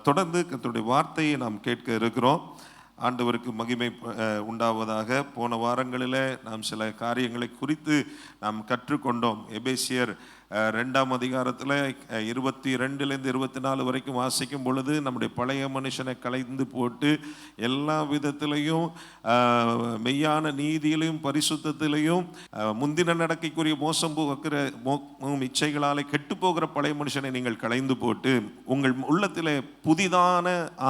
தொடர்ந்து கர்த்தருடைய வார்த்தையை நாம் கேட்க இருக்கிறோம். ஆண்டவருக்கு மகிமை உண்டாவதாக. போன வாரங்களில் நாம் சில காரியங்களை குறித்து நாம் கற்றுக்கொண்டோம். எபேசியர் 2ஆம் அதிகாரத்தில் 22லேருந்து 24 வரைக்கும் வாசிக்கும் பொழுது நம்முடைய பழைய மனுஷனை களைந்து போட்டு எல்லா விதத்திலையும் மெய்யான நீதியிலையும் பரிசுத்தத்திலையும் முந்தின நடக்கைக்குரிய மோசம் போகிற இச்சைகளாலே கெட்டு போகிற பழைய மனுஷனை நீங்கள் களைந்து போட்டு உங்கள் உள்ளத்தில் புதிதான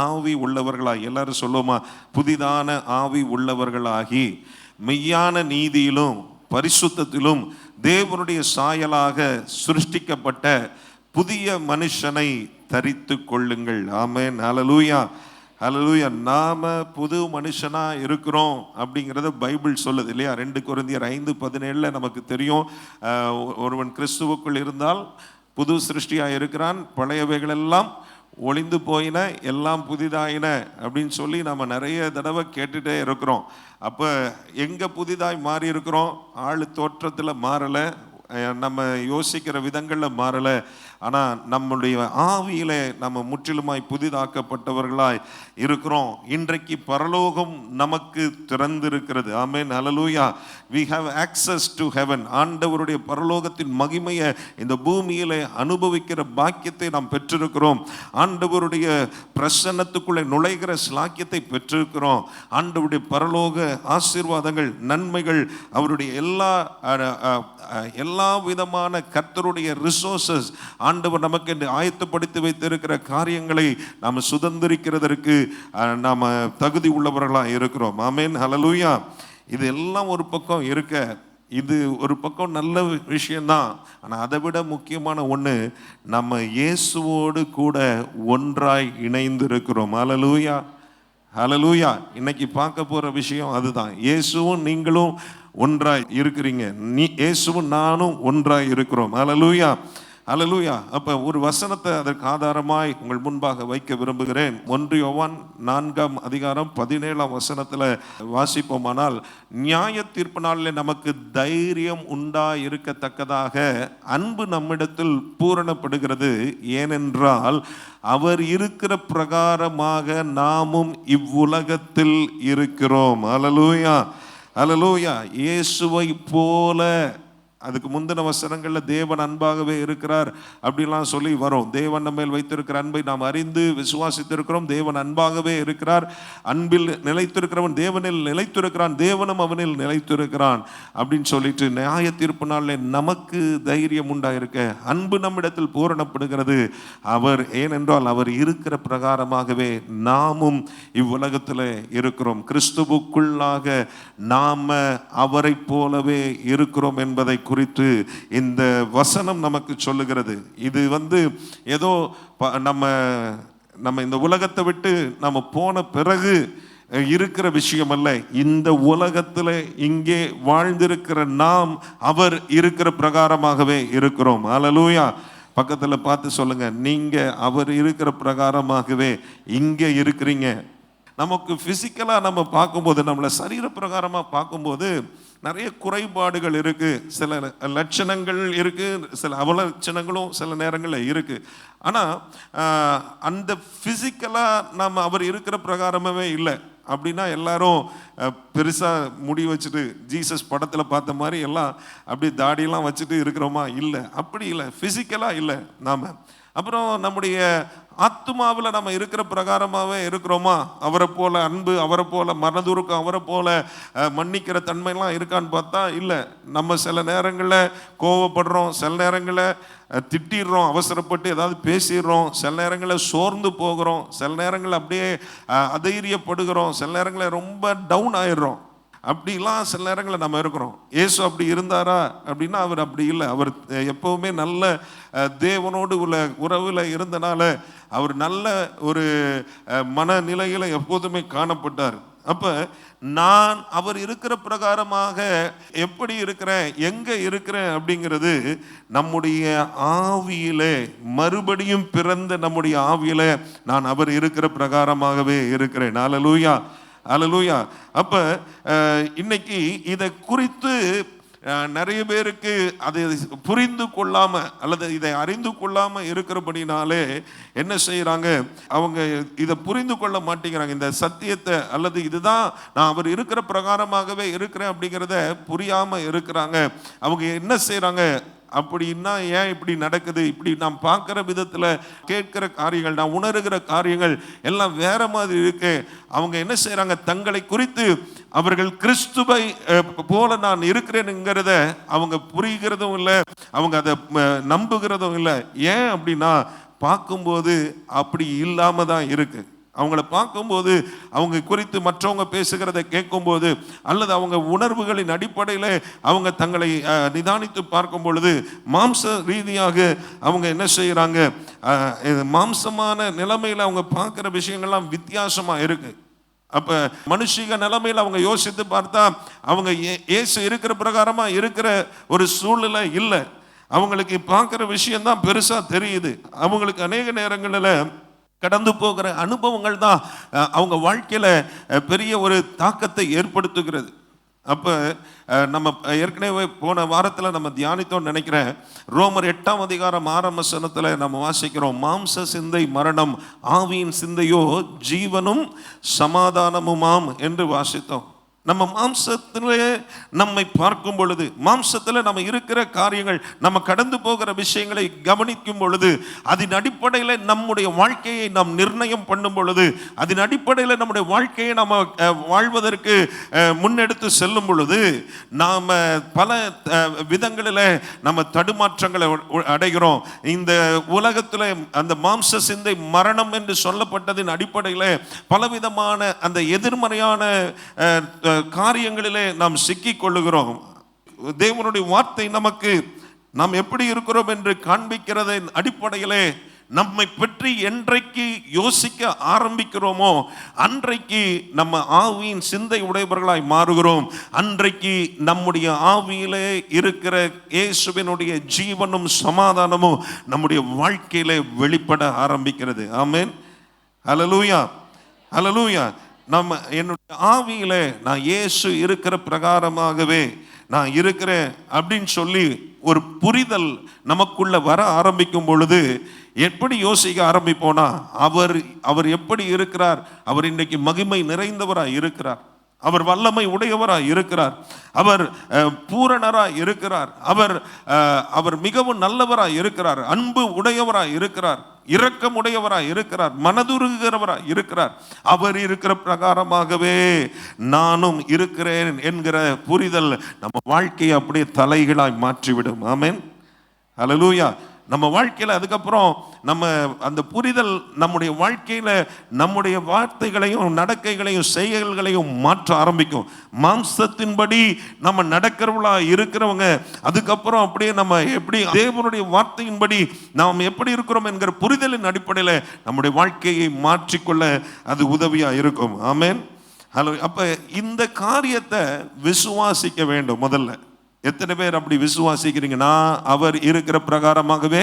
ஆவி உள்ளவர்களாகி, எல்லாரும் சொல்லுவோமா, புதிதான ஆவி உள்ளவர்களாகி மெய்யான நீதியிலும் பரிசுத்தத்திலும் தேவனுடைய சாயலாக சிருஷ்டிக்கப்பட்ட புதிய மனுஷனை தரித்து கொள்ளுங்கள். ஆமென். ஹல்லேலூயா, ஹல்லேலூயா. நாம புது மனுஷனா இருக்கிறோம் அப்படிங்கிறத பைபிள் சொல்லுது இல்லையா? 2 கொரிந்தியர் 5:17 நமக்கு தெரியும். ஒருவன் கிறிஸ்துவுக்குள் இருந்தால் புது சிருஷ்டியாக இருக்கிறான், பழையவைகளெல்லாம் ஒளிந்து போயின, எல்லாம் புதிதாயின அப்படின்னு சொல்லி நம்ம நிறைய தடவை கேட்டுகிட்டே இருக்கிறோம். அப்போ எங்கே புதிதாய் மாறி இருக்கிறோம்? ஆள் தோற்றத்தில் மாறலை, நம்ம யோசிக்கிற விதங்களில் மாறலை, ஆனால் நம்முடைய ஆவியிலே நம்ம முற்றிலுமாய் புதிதாக்கப்பட்டவர்களாய் இருக்கிறோம். இன்றைக்கு பரலோகம் நமக்கு திறந்திருக்கிறது. ஆமென், ஹல்லேலூயா. we have access to heaven. ஆண்டவருடைய பரலோகத்தின் மகிமையை இந்த பூமியிலே அனுபவிக்கிற பாக்கியத்தை நாம் பெற்றிருக்கிறோம். ஆண்டவருடைய பிரசன்னத்துக்குள்ளே நுழைகிற ஸ்லாக்கியத்தை பெற்றிருக்கிறோம். ஆண்டவருடைய பரலோக ஆசீர்வாதங்கள், நன்மைகள், அவருடைய எல்லா விதமான கர்த்தருடைய ரிசோர்சஸ், ஆண்டவர் நமக்கு ஆயத்தப்படுத்தி வைத்திருக்கிற காரியங்களை நாம் சுதந்திரிக்கிறதற்கு நாம் தகுதி உள்ளவர்களாக இருக்கிறோம். ஆமென், ஹல்லேலூயா. இது எல்லாம் ஒரு பக்கம் இருக்க, இது ஒரு பக்கம் நல்ல விஷயம்தான். ஆனால் அதை விட முக்கியமான ஒன்று, நம்ம இயேசுவோடு கூட ஒன்றாய் இணைந்து இருக்கிறோம். ஹல்லேலூயா, ஹல்லேலூயா. இன்னைக்கு பார்க்க போகிற விஷயம் அதுதான். இயேசுவும் நீங்களும் ஒன்றாய் இருக்கிறீங்க, இயேசுவும் நானும் ஒன்றாய் இருக்கிறோம். ஹல்லேலூயா, ஹல்லேலூயா. அப்போ ஒரு வசனத்தை அதற்கு ஆதாரமாய் உங்கள் முன்பாக வைக்க விரும்புகிறேன். 1 யோவான் 4ஆம் அதிகாரம் 17ஆம் வசனத்தில் வாசிப்போமானால், நியாய தீர்ப்பு நாளில் நமக்கு தைரியம் உண்டா இருக்கத்தக்கதாக அன்பு நம்மிடத்தில் பூரணப்படுகிறது. ஏனென்றால் அவர் இருக்கிற பிரகாரமாக நாமும் இவ்வுலகத்தில் இருக்கிறோம். ஹல்லேலூயா, ஹல்லேலூயா. இயேசுவை போல, அதுக்கு முந்தின வசனங்களில் தேவன் அன்பாகவே இருக்கிறார் அப்படிலாம் சொல்லி வரும். தேவன் நம்ம மேல் வைத்திருக்கிற அன்பை நாம் அறிந்து விசுவாசித்திருக்கிறோம். தேவன் அன்பாகவே இருக்கிறார், அன்பில் நிலைத்திருக்கிறவன் தேவனில் நிலைத்திருக்கிறான், தேவனும் அவனில் நிலைத்திருக்கிறான் அப்படின்னு சொல்லிட்டு நியாய தீர்ப்பு நாளில் நமக்கு தைரியம் உண்டாயிருக்க அன்பு நம்மிடத்தில் பூரணப்படுகிறது. அவர், ஏனென்றால் அவர் இருக்கிற பிரகாரமாகவே நாமும் இவ்வுலகத்தில் இருக்கிறோம். கிறிஸ்துவுக்குள்ளாக நாம அவரை போலவே இருக்கிறோம் என்பதை குறித்து இந்த வசனம் நமக்கு சொல்லுகிறது. இது ஏதோ நம்ம இந்த உலகத்தை விட்டு நம்ம போன பிறகு இருக்கிற விஷயம் அல்ல. இந்த உலகத்தில் இங்கே வாழ்ந்திருக்கிற நாம் அவர் இருக்கிற பிரகாரமாகவே இருக்கிறோம். ஹல்லேலூயா. பக்கத்தில் பார்த்து சொல்லுங்க, நீங்க அவர் இருக்கிற பிரகாரமாகவே இங்கே இருக்கிறீங்க. நமக்கு பிசிக்கலாக நம்ம பார்க்கும்போது, நம்மளை சரீர பிரகாரமாக பார்க்கும்போது நிறைய குறைபாடுகள் இருக்கு, சில லட்சணங்கள் இருக்கு, சில அவலட்சணங்களும் சில நேரங்களில் இருக்கு. ஆனால் அந்த பிசிக்கலாக நம்ம அவர் இருக்கிற பிரகாரமாகவே இல்லை. அப்படின்னா எல்லாரும் பெருசாக முடி வச்சுட்டு ஜீசஸ் படத்தில் பார்த்த மாதிரி எல்லாம் அப்படி தாடியெல்லாம் வச்சுட்டு இருக்கிறோமா? இல்லை, அப்படி இல்லை, ஃபிசிக்கலாக இல்லை நாம். அப்புறம் நம்முடைய ஆத்மாவில் நம்ம இருக்கிற பிரகாரமாகவே இருக்கிறோமா? அவரை போல அன்பு, அவரை போல மனதுருக்கம், அவரை போல மன்னிக்கிற தன்மைலாம் இருக்கான்னு பார்த்தா இல்லை. நம்ம சில நேரங்களில் கோவப்படுறோம், சில நேரங்களில் திட்டிடுறோம், அவசரப்பட்டு ஏதாவது பேசிடுறோம், சில நேரங்களில் சோர்ந்து போகிறோம், சில நேரங்களில் அப்படியே அதைரியப்படுகிறோம், சில நேரங்களில் ரொம்ப டவுன் ஆயிடுறோம். அப்படிலாம் சில நேரங்களில் நம்ம இருக்கிறோம். இயேசு அப்படி இருந்தாரா அப்படின்னா அவர் அப்படி இல்லை. அவர் எப்பவுமே நல்ல தேவனோடு உள்ள உறவில் இருந்தனால அவர் நல்ல ஒரு மனநிலையில் எப்போதுமே காணப்பட்டார். அப்போ நான் அவர் இருக்கிற பிரகாரமாக எப்படி இருக்கிறேன், எங்கே இருக்கிறேன் அப்படிங்கிறது நம்முடைய ஆவியிலே, மறுபடியும் பிறந்த நம்முடைய ஆவியிலே நான் அவர் இருக்கிற பிரகாரமாகவே இருக்கிறேன். ஹல்லேலூயா, ஹல்லேலூயா. அப்போ இன்னைக்கு இதை குறித்து நிறைய பேருக்கு அதை புரிந்து கொள்ளாம அல்லது இதை அறிந்து கொள்ளாம இருக்கிறபடினாலே என்ன செய்யறாங்க, அவங்க இதை புரிந்து கொள்ள மாட்டேங்கிறாங்க. இந்த சத்தியத்தை அல்லது இதுதான் நான் அவர் இருக்கிற பிரகாரமாகவே இருக்கிறேன் அப்படிங்கிறத புரியாம இருக்கிறாங்க. அவங்க என்ன செய்யறாங்க, அப்படின்னா ஏன் இப்படி நடக்குது, இப்படி நாம் பார்க்குற விதத்தில் கேட்கிற காரியங்கள், நான் உணர்கிற காரியங்கள் எல்லாம் வேற மாதிரி இருக்கு. அவங்க என்ன செய்யறாங்க, தங்களை குறித்து அவர்கள் கிறிஸ்துவை போல நான் இருக்கிறேனுங்கிறத அவங்க புரிகிறதும் இல்லை, அவங்க அதை நம்புகிறதும் இல்லை. ஏன் அப்படின்னா பார்க்கும்போது அப்படி இல்லாம தான் இருக்கு. அவங்கள பார்க்கும்போது, அவங்க குறித்து மற்றவங்க பேசுகிறத கேட்கும்போது, அல்லது அவங்க உணர்வுகளின் அடிப்படையில் அவங்க தங்களை நிதானித்து பார்க்கும் பொழுது மாம்ச ரீதியாக அவங்க என்ன செய்கிறாங்க, மாம்சமான நிலைமையில் அவங்க பார்க்குற விஷயங்கள்லாம் வித்தியாசமாக இருக்கு. அப்போ மனுஷிக நிலைமையில் அவங்க யோசித்து பார்த்தா அவங்க இயேசு இருக்கிற பிரகாரமாக இருக்கிற ஒரு சூழ்நிலை இல்லை. அவங்களுக்கு பார்க்குற விஷயம்தான் பெருசாக தெரியுது. அவங்களுக்கு அநேக நேரங்களில் கடந்து போகிற அனுபவங்கள் தான் அவங்க வாழ்க்கையில் பெரிய ஒரு தாக்கத்தை ஏற்படுத்துகிறது. அப்போ நம்ம ஏற்கனவே போன வாரத்தில் நம்ம தியானித்தோம் நினைக்கிறேன். ரோமர் 8ஆம் அதிகாரம் 6ஆம் வசனத்தில் நம்ம வாசிக்கிறோம், மாம்ச சிந்தை மரணம், ஆவியின் சிந்தையோ ஜீவனும் சமாதானமுமாம் என்று வாசித்தோம். நம்ம மாம்சத்திலே நம்மை பார்க்கும் பொழுது, மாம்சத்தில் நம்ம இருக்கிற காரியங்கள், நம்ம கடந்து போகிற விஷயங்களை கவனிக்கும் பொழுது, அதன் அடிப்படையில் நம்முடைய வாழ்க்கையை நாம் நிர்ணயம் பண்ணும் பொழுது, அதன் அடிப்படையில் நம்முடைய வாழ்க்கையை நம்ம வாழ்வதற்கு முன்னெடுத்து செல்லும் பொழுது நாம் பல விதங்களில் நம்ம தடுமாற்றங்களை அடைகிறோம். இந்த உலகத்தில் அந்த மாம்ச சிந்தை மரணம் என்று சொல்லப்பட்டதின் அடிப்படையில் பலவிதமான அந்த எதிர்மறையான காரியங்களிலே நாம் சிக்கிக் கொள்ளுகிறோம். தேவனுடைய வார்த்தை நமக்கு நாம் எப்படி இருக்கிறோம் என்று காண்பிக்கிறதின் அடிப்படையிலே நம்மை பற்றி என்றைக்கு யோசிக்க ஆரம்பிக்கிறோமோ அன்றைக்கு நம்ம ஆவியின் சிந்தை உடையவர்களாய் மாறுகிறோம். அன்றைக்கு நம்முடைய ஆவியிலே இருக்கிற இயேசுவினுடைய ஜீவனும் சமாதானமும் நம்முடைய வாழ்க்கையிலே வெளிப்பட ஆரம்பிக்கிறது. ஆமென், ஹல்லேலூயா, ஹல்லேலூயா. நம்ம என்னுடைய ஆவியில நான் இயேசு இருக்கிற பிரகாரமாகவே நான் இருக்கிறேன் அப்படின்னு சொல்லி ஒரு புரிதல் நமக்குள்ள வர ஆரம்பிக்கும் பொழுது எப்படி யோசிக்க ஆரம்பிப்போனா, அவர் எப்படி இருக்கிறார், அவர் இன்றைக்கு மகிமை நிறைந்தவராய் இருக்கிறார், அவர் வல்லமை உடையவராய் இருக்கிறார், அவர் பூரணராய் இருக்கிறார், அவர் மிகவும் நல்லவராய் இருக்கிறார், அன்பு உடையவராய் இருக்கிறார், இரக்கம் உடையவராய் இருக்கிறார், மனதுருகிறவராய் இருக்கிறார். அவர் இருக்கிற பிரகாரமாகவே நானும் இருக்கிறேன் என்கிற புரிதல் நம்ம வாழ்க்கையை அப்படியே தலைகளாய் மாற்றிவிடும். ஆமென், ஹல்லேலூயா. நம்ம வாழ்க்கையில் அதுக்கப்புறம் நம்ம அந்த புரிதல் நம்முடைய வாழ்க்கையில் நம்முடைய வார்த்தைகளையும் நடக்கைகளையும் செய்கைகளையும் மாற்ற ஆரம்பிக்கும். மாம்சத்தின்படி நம்ம நடக்கிறவங்களா இருக்கிறவங்க அதுக்கப்புறம் அப்படியே நம்ம எப்படி தேவனுடைய வார்த்தையின்படி நாம் எப்படி இருக்கிறோம் என்கிற புரிதலின் அடிப்படையில் நம்முடைய வாழ்க்கையை மாற்றிக்கொள்ள அது உதவியாக இருக்கும். ஆமென், ஹலோ. அப்போ இந்த காரியத்தை விசுவாசிக்க வேண்டும். முதல்ல எத்தனை பேர் அப்படி விசுவாசிக்கிறீங்க? நான் அவர் இருக்கிற பிரகாரமாகவே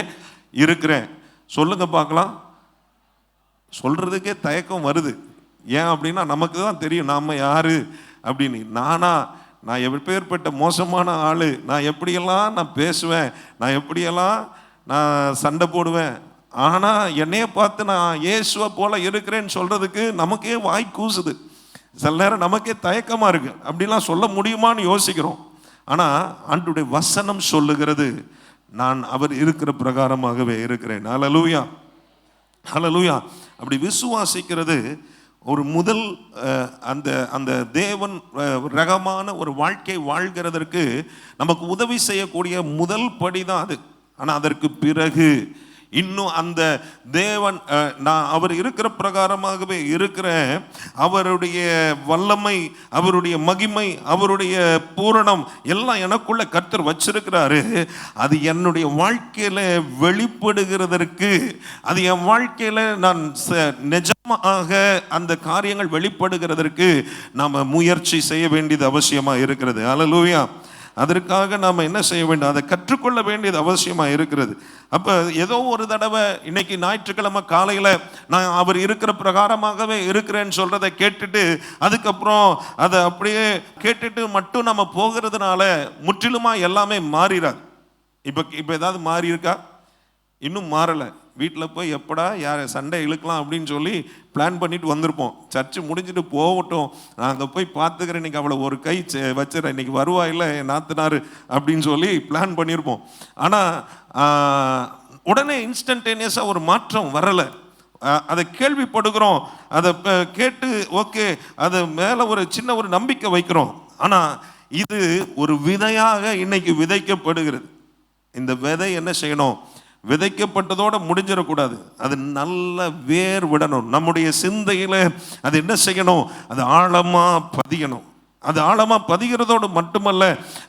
இருக்கிறேன் சொல்லுங்க பார்க்கலாம். சொல்றதுக்கே தயக்கம் வருது. ஏன் அப்படின்னா நமக்கு தான் தெரியும் நாம யாரு அப்படின்னு. நான் எப்பேற்பட்ட மோசமான ஆளு, நான் எப்படியெல்லாம் நான் பேசுவேன், நான் எப்படியெல்லாம் நான் சண்டை போடுவேன். ஆனால் என்னைய பார்த்து நான் இயேசுவை போல இருக்கிறேன்னு சொல்றதுக்கு நமக்கே வாய் கூசுது. சில நேரம் நமக்கே தயக்கமாக இருக்கு. அப்படிலாம் சொல்ல முடியுமான்னு யோசிக்கிறோம். ஆனால் ஆண்டவருடைய வசனம் சொல்லுகிறது, நான் அவர் இருக்கிற பிரகாரமாகவே இருக்கிறேன். ஹல்லேலூயா, ஹல்லேலூயா. அப்படி விசுவாசிக்கிறது ஒரு முதல் அந்த தேவன் ரகமான ஒரு வாழ்க்கை வாழ்கிறதற்கு நமக்கு உதவி செய்யக்கூடிய முதல் படி தான் அது. ஆனால் அதற்கு பிறகு இன்னும் அந்த தேவன் நான் அவர் இருக்கிற பிரகாரமாகவே இருக்கிறேன், அவருடைய வல்லமை, அவருடைய மகிமை, அவருடைய பூரணம் எல்லாம் எனக்குள்ள கர்த்தர் வச்சிருக்கிறாரு. அது என்னுடைய வாழ்க்கையில வெளிப்படுகிறதற்கு, அது என் வாழ்க்கையில நான் நிஜமாக அந்த காரியங்கள் வெளிப்படுகிறதற்கு நாம முயற்சி செய்ய வேண்டியது அவசியமா இருக்கிறது. ஹல்லேலூயா, அதற்காக நாம் என்ன செய்ய வேண்டும்? அதை கற்றுக்கொள்ள வேண்டியது அவசியமாக இருக்கிறது. அப்போ ஏதோ ஒரு தடவை இன்னைக்கு ஞாயிற்றுக்கிழமை காலையில் நான் அவர் இருக்கிற பிரகாரமாகவே இருக்கிறேன்னு சொல்கிறத கேட்டுட்டு அதுக்கப்புறம் அதை அப்படியே கேட்டுட்டு மட்டும் நம்ம போகிறதுனால முற்றிலுமாக எல்லாமே மாறிடாது. இப்போ ஏதாவது மாறி இருக்கா? இன்னும் மாறலை. வீட்டில் போய் எப்படா யார் சண்டை இழுக்கலாம் அப்படின்னு சொல்லி பிளான் பண்ணிட்டு வந்திருப்போம். சர்ச்சு முடிஞ்சுட்டு போகட்டும், நான் அங்கே போய் பார்த்துக்கிறேன், இன்றைக்கி அவளை ஒரு கை வச்சுறேன், இன்றைக்கி வருவா இல்லை என் நாத்தனார் அப்படின்னு சொல்லி பிளான் பண்ணியிருப்போம். ஆனால் உடனே இன்ஸ்டன்டேனியஸாக ஒரு மாற்றம் வரலை. அதை கேள்விப்படுகிறோம், அதை கேட்டு ஓகே, அது மேலே ஒரு சின்ன ஒரு நம்பிக்கை வைக்கிறோம். ஆனால் இது ஒரு விதையாக இன்னைக்கு விதைக்கப்படுகிறது. இந்த விதை என்ன செய்யணும்? விதைக்கப்பட்டதோடு முடிஞ்சிடக்கூடாது. அது நல்ல வேர் விடணும். நம்முடைய சிந்தையில் அது என்ன செய்யணும்? அது ஆழமாக பதியணும். அது ஆழமாக பதிகிறதோடு மட்டுமல்ல,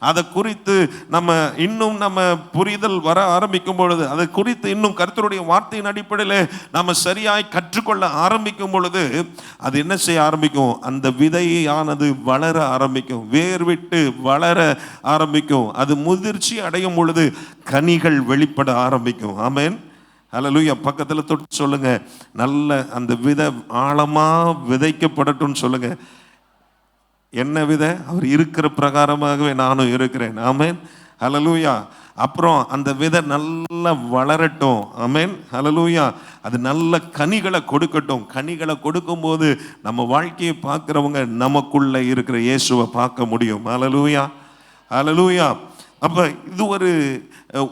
அதை குறித்து நம்ம புரிதல் வர ஆரம்பிக்கும் பொழுது, அதை குறித்து இன்னும் கர்த்தருடைய வார்த்தையின் அடிப்படையில் நம்ம சரியாய் கற்றுக்கொள்ள ஆரம்பிக்கும் பொழுது அது என்ன செய்ய ஆரம்பிக்கும்? அந்த விதையானது வளர ஆரம்பிக்கும், வேர் விட்டு வளர ஆரம்பிக்கும். அது முதிர்ச்சி அடையும் பொழுது கனிகள் வெளிப்பட ஆரம்பிக்கும். ஆமென், ஹல்லேலூயா. பக்கத்தில் தொட்டு சொல்லுங்க, நல்ல அந்த விதை ஆழமாக விதைக்கப்படட்டும்னு சொல்லுங்க. என்ன விதை? அவர் இருக்கிற பிரகாரமாகவே நானும் இருக்கிறேன். ஆமென், ஹல்லேலூயா. அப்புறம் அந்த விதை நல்லா வளரட்டும். ஆமென், ஹல்லேலூயா. அது நல்ல கனிகளை கொடுக்கட்டும். கனிகளை கொடுக்கும்போது நம்ம வாழ்க்கையை பார்க்குறவங்க நமக்குள்ள இருக்கிற இயேசுவை பார்க்க முடியும். ஹல்லேலூயா, ஹல்லேலூயா. அப்போ இது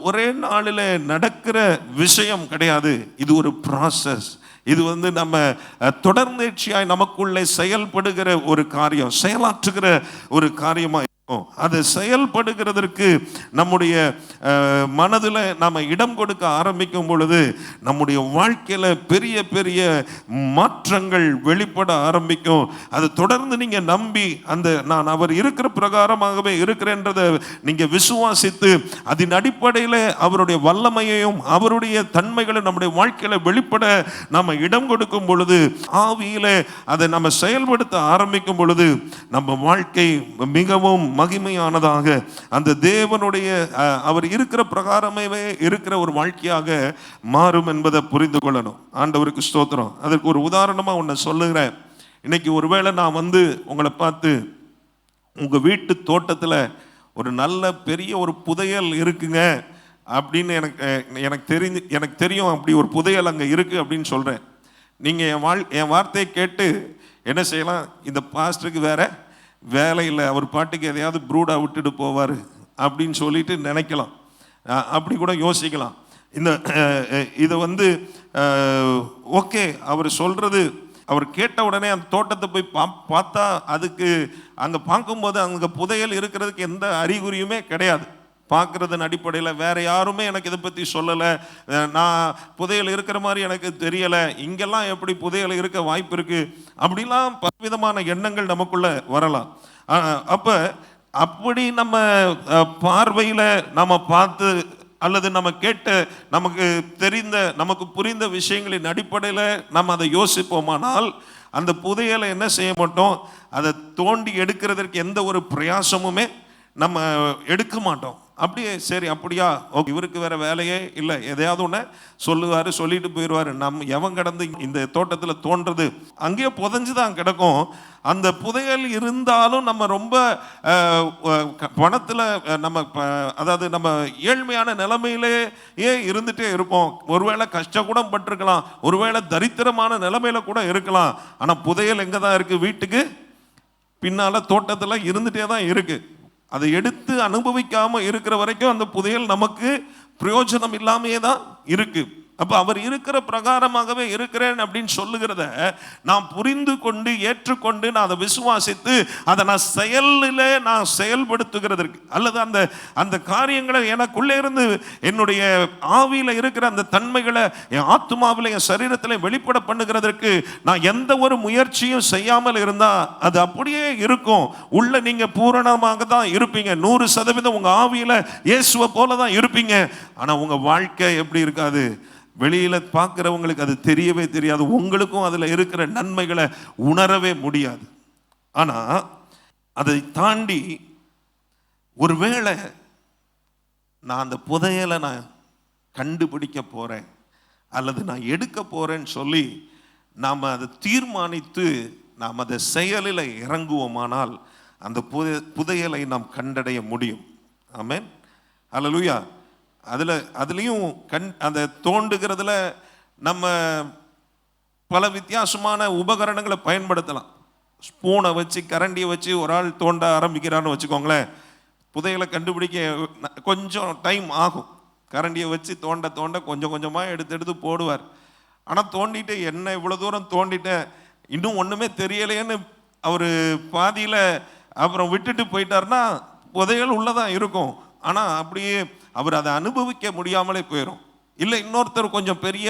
ஒரே நாளில் நடக்கிற விஷயம் கிடையாது. இது ஒரு ப்ராசஸ். இது நம்ம தொடர்ந்தேர்ச்சியாய் நமக்குள்ளே செயல்படுகிற ஒரு காரியம், செயலாற்றுகிற ஒரு காரியமாக இருக்கும். அது செயல்படுகிறதற்கு நம்முடைய மனதில் நாம் இடம் கொடுக்க ஆரம்பிக்கும் பொழுது நம்முடைய வாழ்க்கையில் பெரிய பெரிய மாற்றங்கள் வெளிப்பட ஆரம்பிக்கும். அதை தொடர்ந்து நீங்கள் நம்பி நான் அவர் இருக்கிற பிரகாரமாகவே இருக்கிறேன்றதை நீங்கள் விசுவாசித்து அதன் அடிப்படையில் அவருடைய வல்லமையையும் அவருடைய தன்மைகளை நம்முடைய வாழ்க்கையில் வெளிப்பட நாம் இடம் கொடுக்கும் பொழுது, ஆவியிலே அதை நம்ம செயல்படுத்த ஆரம்பிக்கும் பொழுது நம்ம வாழ்க்கை மிகவும் மகிமையானதாக, அந்த தேவனுடைய அவர் இருக்கிற பிரகாரமே இருக்கிற ஒரு வாழ்க்கையாக மாறும் என்பதை புரிந்து கொள்ளணும். ஆண்டவருக்கு ஸ்தோத்திரம். அதற்கு ஒரு உதாரணமாக ஒன்று சொல்லுகிறேன். இன்னைக்கு ஒருவேளை நான் உங்களை பார்த்து உங்கள் வீட்டு தோட்டத்தில் ஒரு நல்ல பெரிய ஒரு புதையல் இருக்குங்க அப்படின்னு எனக்கு தெரியும், அப்படி ஒரு புதையல் அங்கே இருக்குது அப்படின்னு சொல்கிறேன். நீங்கள் என் வார்த்தையை கேட்டு என்ன செய்யலாம்? இந்த பாஸ்டருக்கு வேற வேலை இல்லை, அவர் பாட்டுக்கு எதையாவது ப்ரூடாக விட்டுட்டு போவார் அப்படின்னு சொல்லிட்டு நினைக்கலாம். அப்படி கூட யோசிக்கலாம். இதை ஓகே, அவர் சொல்கிறது, அவர் கேட்ட உடனே அந்த தோட்டத்தை போய் பார்த்தா அதுக்கு அங்கே பார்க்கும்போது அங்கே புதையல் இருக்கிறதுக்கு எந்த அறிகுறியுமே கிடையாது. பார்க்குறதன் அடிப்படையில் வேறு யாருமே எனக்கு இதை பற்றி சொல்லலை, நான் புதையல் இருக்கிற மாதிரி எனக்கு தெரியலை, இங்கெல்லாம் எப்படி புதையல் இருக்க வாய்ப்பு இருக்குது, அப்படிலாம் பலவிதமான எண்ணங்கள் நமக்குள்ளே வரலாம். அப்படி நம்ம பார்வையில் நம்ம பார்த்து அல்லது நம்ம கேட்ட நமக்கு தெரிந்த நமக்கு புரிந்த விஷயங்களின் அடிப்படையில் நம்ம அதை யோசிப்போமானால் அந்த புதையலை என்ன செய்ய மாட்டோம்? அதை தோண்டி எடுக்கிறதற்கு எந்த ஒரு பிரயாசமுமே நம்ம எடுக்க மாட்டோம். அப்படியே சரி அப்படியா, ஓகே, இவருக்கு வேற வேலையே இல்லை, எதையாவது ஒன்று சொல்லுவார், சொல்லிட்டு போயிடுவார். எவன் கடந்து இந்த தோட்டத்தில் தோன்றது அங்கேயே புதைஞ்சு தான் கிடக்கும். அந்த புதையல் இருந்தாலும் நம்ம ரொம்ப பணத்தில் அதாவது நம்ம ஏழ்மையான நிலைமையிலேயே இருந்துகிட்டே இருப்போம். ஒருவேளை கஷ்டம் கூட பட்டிருக்கலாம், ஒருவேளை தரித்திரமான நிலைமையில கூட இருக்கலாம். ஆனால் புதையல் எங்கே தான் இருக்குது? வீட்டுக்கு பின்னால் தோட்டத்தில் இருந்துகிட்டே தான் இருக்குது. அதை எடுத்து அனுபவிக்காமல் இருக்கிற வரைக்கும் அந்த புதையல் நமக்கு பிரயோஜனம் இல்லாமையே தான் இருக்கு. அப்போ அவர் இருக்கிற பிரகாரமாகவே இருக்கிறேன் அப்படின்னு சொல்லுகிறத நான் புரிந்து கொண்டு ஏற்றுக்கொண்டு நான் அதை விசுவாசித்து அதை நான் செயல்படுத்துகிறதற்கு அல்லது அந்த காரியங்களை எனக்குள்ளே இருந்து என்னுடைய ஆவியில் இருக்கிற அந்த தன்மைகளை என் ஆத்மாவில் என் சரீரத்தில் வெளிப்பட பண்ணுகிறதற்கு நான் எந்த ஒரு முயற்சியும் செய்யாமல் இருந்தால் அது அப்படியே இருக்கும். உள்ள நீங்கள் பூரணமாக தான் இருப்பீங்க, 100% உங்கள் ஆவியில் இயேசுவை போல தான் இருப்பீங்க. ஆனால் உங்கள் வாழ்க்கை எப்படி இருக்காது? வெளியில் பார்க்குறவங்களுக்கு அது தெரியவே தெரியாது. உங்களுக்கும் அதில் இருக்கிற நன்மைகளை உணரவே முடியாது. ஆனால் அதை தாண்டி ஒருவேளை நான் அந்த புதையலை நான் கண்டுபிடிக்க போறேன் அல்லது நான் எடுக்க போறேன்னு சொல்லி நாம் அதை தீர்மானித்து நாம் அதை செயலில் இறங்குவோமானால் அந்த புதையலை நாம் கண்டடைய முடியும். ஆமென், அல்லேலூயா. அதுலேயும் அந்த தோண்டுகிறதுல நம்ம பல வித்தியாசமான உபகரணங்களை பயன்படுத்தலாம். ஸ்பூனை வச்சு கரண்டியை வச்சு ஒரு ஆள் தோண்ட ஆரம்பிக்கிறான்னு வச்சுக்கோங்களேன், புதையலை கண்டுபிடிக்க கொஞ்சம் டைம் ஆகும். கரண்டியை வச்சு தோண்ட தோண்ட கொஞ்சம் கொஞ்சமாக எடுத்து போடுவார். ஆனால் தோண்டிட்டு என்ன இவ்வளோ தூரம் தோண்டிட்டேன் இன்னும் ஒன்றுமே தெரியலையேன்னு அவர் பாதியில் அப்புறம் விட்டுட்டு போயிட்டார்னா புதையல் உள்ளதான் இருக்கும். ஆனால் அப்படியே அவர் அதை அனுபவிக்க முடியாமலே போயிடும். இல்லை இன்னொருத்தர் கொஞ்சம் பெரிய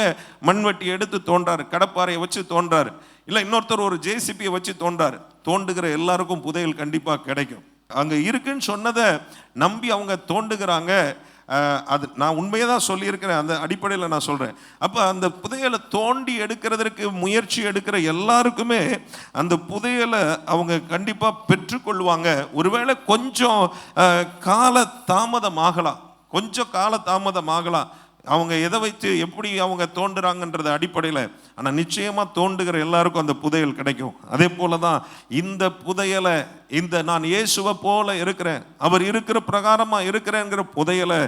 மண்வெட்டி எடுத்து தோன்றாரு, கடப்பாறையை வச்சு தோன்றாரு, இல்லை இன்னொருத்தர் ஒரு ஜேசிபியை வச்சு தோன்றாரு. தோண்டுகிற எல்லாருக்கும் புதையல் கண்டிப்பாக கிடைக்கும். அங்கே இருக்குன்னு சொன்னதை நம்பி அவங்க தோண்டுகிறாங்க. அது நான் உண்மையை தான் சொல்லியிருக்கிறேன், அந்த அடிப்படையில் நான் சொல்கிறேன். அப்போ அந்த புதையலை தோண்டி எடுக்கிறதுக்கு முயற்சி எடுக்கிற எல்லாருக்குமே அந்த புதையலை அவங்க கண்டிப்பாக பெற்றுக்கொள்வாங்க. ஒருவேளை கொஞ்சம் கால தாமதமாகலாம், கொஞ்சம் கால தாமதமாகலாம். அவங்க எதை வைத்து எப்படி அவங்க தோண்டுறாங்கன்றது அடிப்படையில். ஆனால் நிச்சயமாக தோண்டுகிற எல்லாருக்கும் அந்த புதையல் கிடைக்கும். அதே போல தான் இந்த புதையலை, இந்த நான் இயேசுவை போல இருக்கிறேன், அவர் இருக்கிற பிரகாரமாக இருக்கிறேங்கிற புதையலை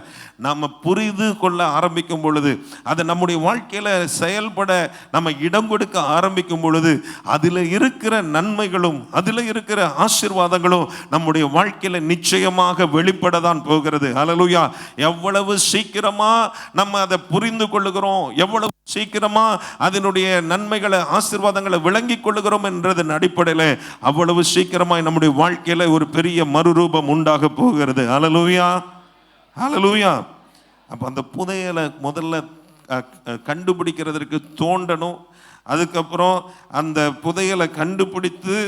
நம்ம புரிந்து கொள்ள ஆரம்பிக்கும் பொழுது, அதை நம்முடைய வாழ்க்கையில் செயல்பட நம்ம இடம் கொடுக்க ஆரம்பிக்கும் பொழுது, அதில் இருக்கிற நன்மைகளும் அதில் இருக்கிற ஆசீர்வாதங்களும் நம்முடைய வாழ்க்கையில் நிச்சயமாக வெளிப்பட தான் போகிறது. அல்லேலூயா. எவ்வளவு சீக்கிரமாக நம்ம அதை புரிந்து கொள்ளுகிறோம், எவ்வளவு சீக்கிரமா அதனுடைய நன்மைகளை ஆசீர்வாதங்களை விளங்கி கொள்ளுகிறோம் என்றதன் அடிப்படையில் அவ்வளவு சீக்கிரமாய் நம்முடைய வாழ்க்கையில ஒரு பெரிய மறுரூபம் உண்டாக போகிறது. அல்லேலூயா, அல்லேலூயா. அப்ப அந்த புதையலை முதல்ல கண்டுபிடிக்கிறதுக்கு தோண்டணும். அதுக்கப்புறம் அந்த புதையலை கண்டுபிடித்து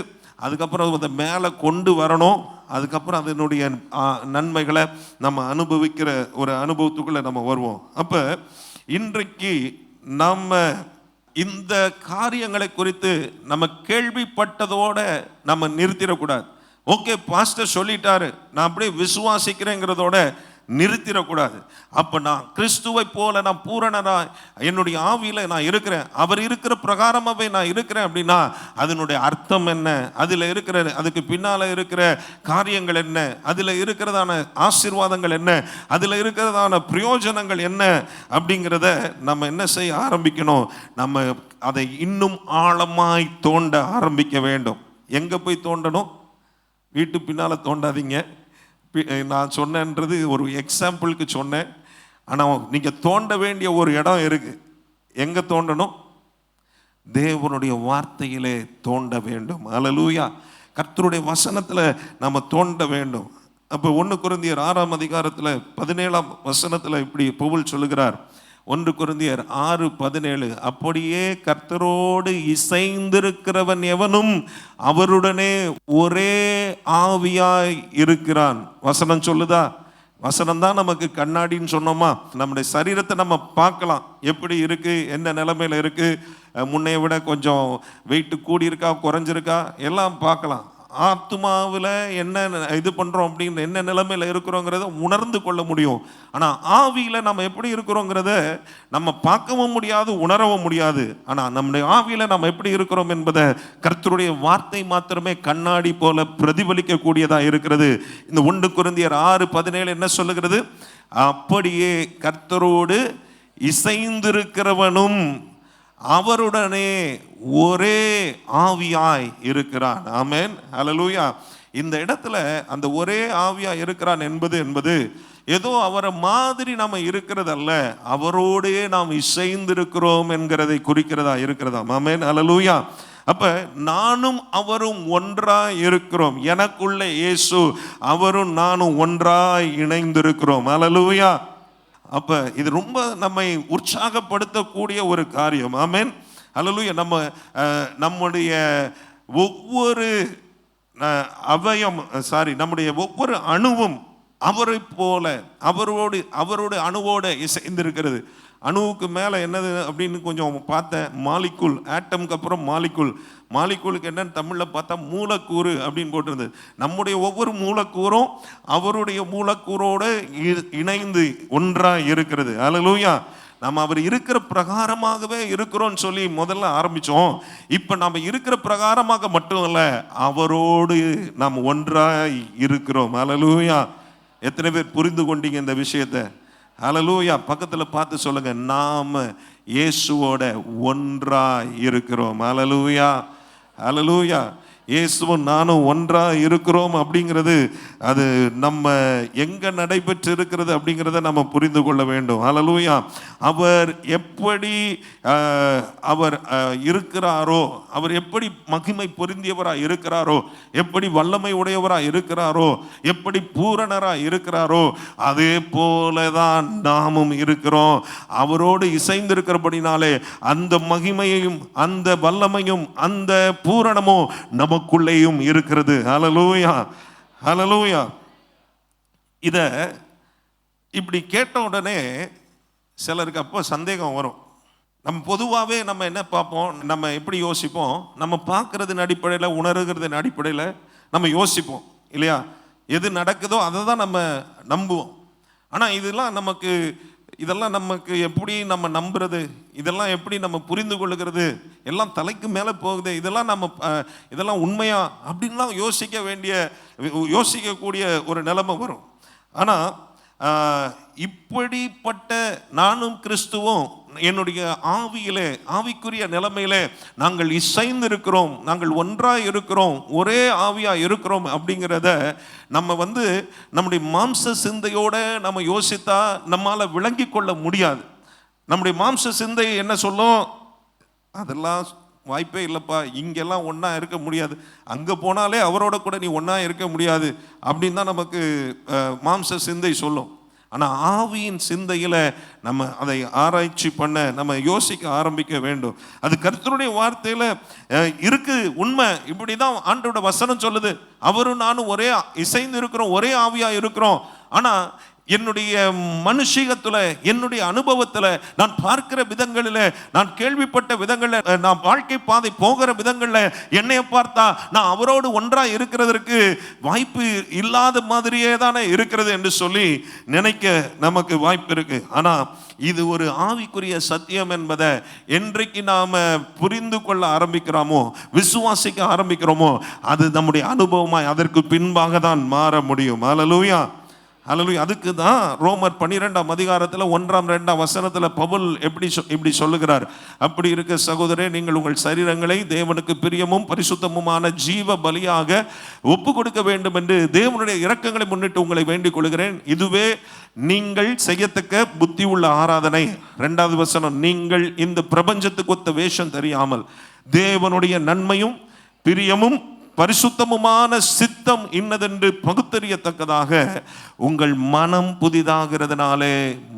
அதுக்கப்புறம் அதை மேலே கொண்டு வரணும். அதுக்கப்புறம் அதனுடைய நன்மைகளை நம்ம அனுபவிக்கிற ஒரு அனுபவத்துக்குள்ள நம்ம வருவோம். அப்போ இன்றைக்கு நம்ம இந்த காரியங்களை குறித்து நம்ம கேள்விப்பட்டதோட நம்ம நிறுத்திடக்கூடாது. ஓகே, பாஸ்டர் சொல்லிட்டாரு, நான் அப்படியே விசுவாசிக்கிறேங்கிறதோட நிறுத்திடக்கூடாது. அப்போ நான் கிறிஸ்துவை போல நான் பூரணனா என்னுடைய ஆவியில் நான் இருக்கிறேன், அவர் இருக்கிற பிரகாரமாகவே நான் இருக்கிறேன் அப்படின்னா அதனுடைய அர்த்தம் என்ன, அதில் இருக்கிற அதுக்கு பின்னால் இருக்கிற காரியங்கள் என்ன, அதில் இருக்கிறதான ஆசீர்வாதங்கள் என்ன, அதில் இருக்கிறதான பிரயோஜனங்கள் என்ன அப்படிங்கிறத நம்ம என்ன செய்ய ஆரம்பிக்கணும். நம்ம அதை இன்னும் ஆழமாய் தோண்ட ஆரம்பிக்க வேண்டும். எங்கே போய் தோண்டணும்? வீட்டு பின்னால் தோண்டாதீங்க. நான் சொன்னேன்றது ஒரு எக்ஸாம்பிளுக்கு சொன்னேன். ஆனால் நீங்கள் தோண்ட வேண்டிய ஒரு இடம் இருக்குது. எங்கே தோண்டணும்? தேவனுடைய வார்த்தையிலே தோண்ட வேண்டும். அல்லேலூயா. கர்த்தருடைய வசனத்தில் நம்ம தோண்ட வேண்டும். அப்போ 1 கொரிந்தியர் 6ஆம் அதிகாரத்தில் 17ஆம் வசனத்தில் இப்படி பவுல் சொல்லுகிறார். 1 கொரிந்தியர் 6:17, அப்படியே கர்த்தரோடு இசைந்திருக்கிறவன் எவனும் அவருடனே ஒரே ஆவியாய் இருக்கிறான். வசனம் சொல்லுதா? வசனம் தான் நமக்கு கண்ணாடின்னு சொன்னோமா? நம்முடைய சரீரத்தை நம்ம பார்க்கலாம், எப்படி இருக்கு, என்ன நிலைமையில இருக்கு, முன்னைய விட கொஞ்சம் வெயிட் கூடி இருக்கா குறைஞ்சிருக்கா எல்லாம் பார்க்கலாம். ஆத்மாவில் என்ன இது பண்ணுறோம் அப்படின்னு என்ன நிலைமையில் இருக்கிறோங்கிறத உணர்ந்து கொள்ள முடியும். ஆனால் ஆவியில் நம்ம எப்படி இருக்கிறோங்கிறத நம்ம பார்க்கவும் முடியாது, உணரவும் முடியாது. ஆனால் நம்முடைய ஆவியில் நம்ம எப்படி இருக்கிறோம் என்பதை கர்த்தருடைய வார்த்தை மாத்திரமே கண்ணாடி போல பிரதிபலிக்கக்கூடியதாக இருக்கிறது. இந்த 1 கொரிந்தியர் 6:17 என்ன சொல்லுகிறது? அப்படியே கர்த்தரோடு இசைந்திருக்கிறவனும் அவருடனே ஒரே ஆவியாய் இருக்கிறான். ஆமென், அல்லேலூயா. இந்த இடத்துல அந்த ஒரே ஆவியாய் இருக்கிறான் என்பது ஏதோ அவரை மாதிரி நம்ம இருக்கிறதல்ல, அவரோடே நாம் இசைந்திருக்கிறோம் என்கிறதை குறிக்கிறதா இருக்கிறதா. ஆமென், அல்லேலூயா. அப்ப நானும் அவரும் ஒன்றாய் இருக்கிறோம். எனக்குள்ள இயேசு, அவரும் நானும் ஒன்றாய் இணைந்திருக்கிறோம். அல்லேலூயா. அப்போ இது ரொம்ப நம்மை உற்சாகப்படுத்தக்கூடிய ஒரு காரியம். ஆமென், அல்லேலூயா. நம்முடைய ஒவ்வொரு நம்முடைய ஒவ்வொரு அணுவும் அவரை போல அவரோடு அணுவோடு இசைந்திருக்கிறது. அணுவுக்கு மேலே என்னது அப்படின்னு கொஞ்சம் பார்த்தேன். மாலிக்குள், ஆட்டம்க்கு அப்புறம் மாலிக்கூலுக்கு என்னன்னு தமிழில் பார்த்தா மூலக்கூறு அப்படின்னு போட்டிருந்தது. நம்முடைய ஒவ்வொரு மூலக்கூறும் அவருடைய மூலக்கூறோடு இணைந்து ஒன்றாக இருக்கிறது. அல்லேலூயா. நம்ம அவர் இருக்கிற பிரகாரமாகவே இருக்கிறோம்னு சொல்லி முதல்ல ஆரம்பித்தோம். இப்போ நம்ம இருக்கிற பிரகாரமாக மட்டும் இல்லை, அவரோடு நாம் ஒன்றாய் இருக்கிறோம். அல்லேலூயா. எத்தனை பேர் புரிந்து கொண்டீங்க இந்த விஷயத்தை? அல்லேலூயா. பக்கத்தில் பார்த்து சொல்லுங்க, நாம் இயேசுவோட ஒன்றாய் இருக்கிறோம். அல்லேலூயா. அல்லேலூயா. இயேசுவும் நானும் ஒன்றாக இருக்கிறோம் அப்படிங்கிறது அது நம்ம எங்கே நடைபெற்று இருக்கிறது அப்படிங்கிறத நம்ம புரிந்து கொள்ள வேண்டும். அல்லேலூயா. அவர் எப்படி அவர் இருக்கிறாரோ, அவர் எப்படி மகிமை பொருந்தியவராக இருக்கிறாரோ, எப்படி வல்லமை உடையவராக இருக்கிறாரோ, எப்படி பூரணராக இருக்கிறாரோ, அதே போல தான் நாமும் இருக்கிறோம். அவரோடு இசைந்திருக்கிறபடினாலே அந்த மகிமையையும் அந்த வல்லமையும் அந்த பூரணமும் நமக்குள்ளேயும் இருக்கிறது. ஹல்லேலூயா. ஹல்லேலூயா. இத இப்படி கேட்ட உடனே சிலருக்கு அப்போ சந்தேகம் வரும். நம்ம பொதுவாகவே நம்ம என்ன பார்ப்போம், நம்ம எப்படி யோசிப்போம், நம்ம பார்க்கறதின் அடிப்படையில் உணர்கிறதின் அடிப்படையில் நம்ம யோசிப்போம் இல்லையா? எது நடக்குதோ அதை தான் நம்ம நம்புவோம். ஆனால் இதெல்லாம் நமக்கு எப்படி நம்ம நம்புறது, இதெல்லாம் எப்படி நம்ம புரிந்து கொள்ளுகிறது, எல்லாம் தலைக்கு மேலே போகுது, இதெல்லாம் உண்மையா அப்படின்லாம் யோசிக்கக்கூடிய ஒரு நிலைமை வரும். ஆனால் இப்படிப்பட்ட நானும் கிறிஸ்துவும் என்னுடைய ஆவிக்குரிய நிலைமையிலே நாங்கள் இசைந்திருக்கிறோம், நாங்கள் ஒன்றாக இருக்கிறோம், ஒரே ஆவியாக இருக்கிறோம் அப்படிங்கிறத நம்ம நம்முடைய மாம்ச சிந்தையோட நம்ம யோசித்தா நம்மால் விளங்கி கொள்ள முடியாது. நம்முடைய மாம்ச சிந்தை என்ன சொல்லும், அதெல்லாம் வாய்ப்பே இல்லைப்பா, இங்கெல்லாம் ஒன்றா இருக்க முடியாது, அங்கே போனாலே அவரோட கூட நீ ஒன்றா இருக்க முடியாது அப்படின்னு தான் நமக்கு மாம்ச சிந்தை சொல்லும். ஆனால் ஆவியின் சிந்தையில் நம்ம அதை ஆராய்ச்சி பண்ண நம்ம யோசிக்க ஆரம்பிக்க வேண்டும். அது கர்த்தருடைய வார்த்தையில் இருக்கு, உண்மை. இப்படி தான் ஆண்டவருடைய வசனம் சொல்லுது. அவரும் நானும் ஒரே இசைந்து இருக்கிறோம், ஒரே ஆவியாக இருக்கிறோம். ஆனால் என்னுடைய மனுஷீகத்தில், என்னுடைய அனுபவத்தில், நான் பார்க்கிற விதங்களில், நான் கேள்விப்பட்ட விதங்களில், நான் வாழ்க்கை பாதை போகிற விதங்களில் என்னைய பார்த்தா நான் அவரோடு ஒன்றாக இருக்கிறதற்கு வாய்ப்பு இல்லாத மாதிரியே தானே இருக்கிறது என்று சொல்லி நினைக்க நமக்கு வாய்ப்பு இருக்கு. ஆனால் இது ஒரு ஆவிக்குரிய சத்தியம் என்பதை என்றைக்கு நாம் புரிந்து கொள்ள ஆரம்பிக்கிறோமோ, விசுவாசிக்க ஆரம்பிக்கிறோமோ, அது நம்முடைய அனுபவமாய் அதற்கு பின்பாக தான் மாற முடியும். அல்லேலூயா. அல்லேலூயா. அதுக்கு தான் ரோமர் 12ஆம் அதிகாரத்தில் 1-2 வசனத்தில் பவுல் இப்படி சொல்லுகிறார். அப்படி இருக்க சகோதரே, நீங்கள் உங்கள் சரீரங்களை தேவனுக்கு பிரியமும் பரிசுத்தமுமான ஜீவ பலியாக ஒப்பு கொடுக்க வேண்டும் என்று தேவனுடைய இரக்கங்களை முன்னிட்டு உங்களை வேண்டிக் கொள்கிறேன். இதுவே நீங்கள் செய்யத்தக்க புத்தி உள்ள ஆராதனை. 2வது வசனம், நீங்கள் இந்த பிரபஞ்சத்துக்கு ஒத்த வேஷம் தெரியாமல் தேவனுடைய நன்மையும் பிரியமும் பரிசுத்தமுமான சித்தம் இன்னதென்று பகுத்தறியத்தக்கதாக உங்கள் மனம் புதிதாகிறதுனாலே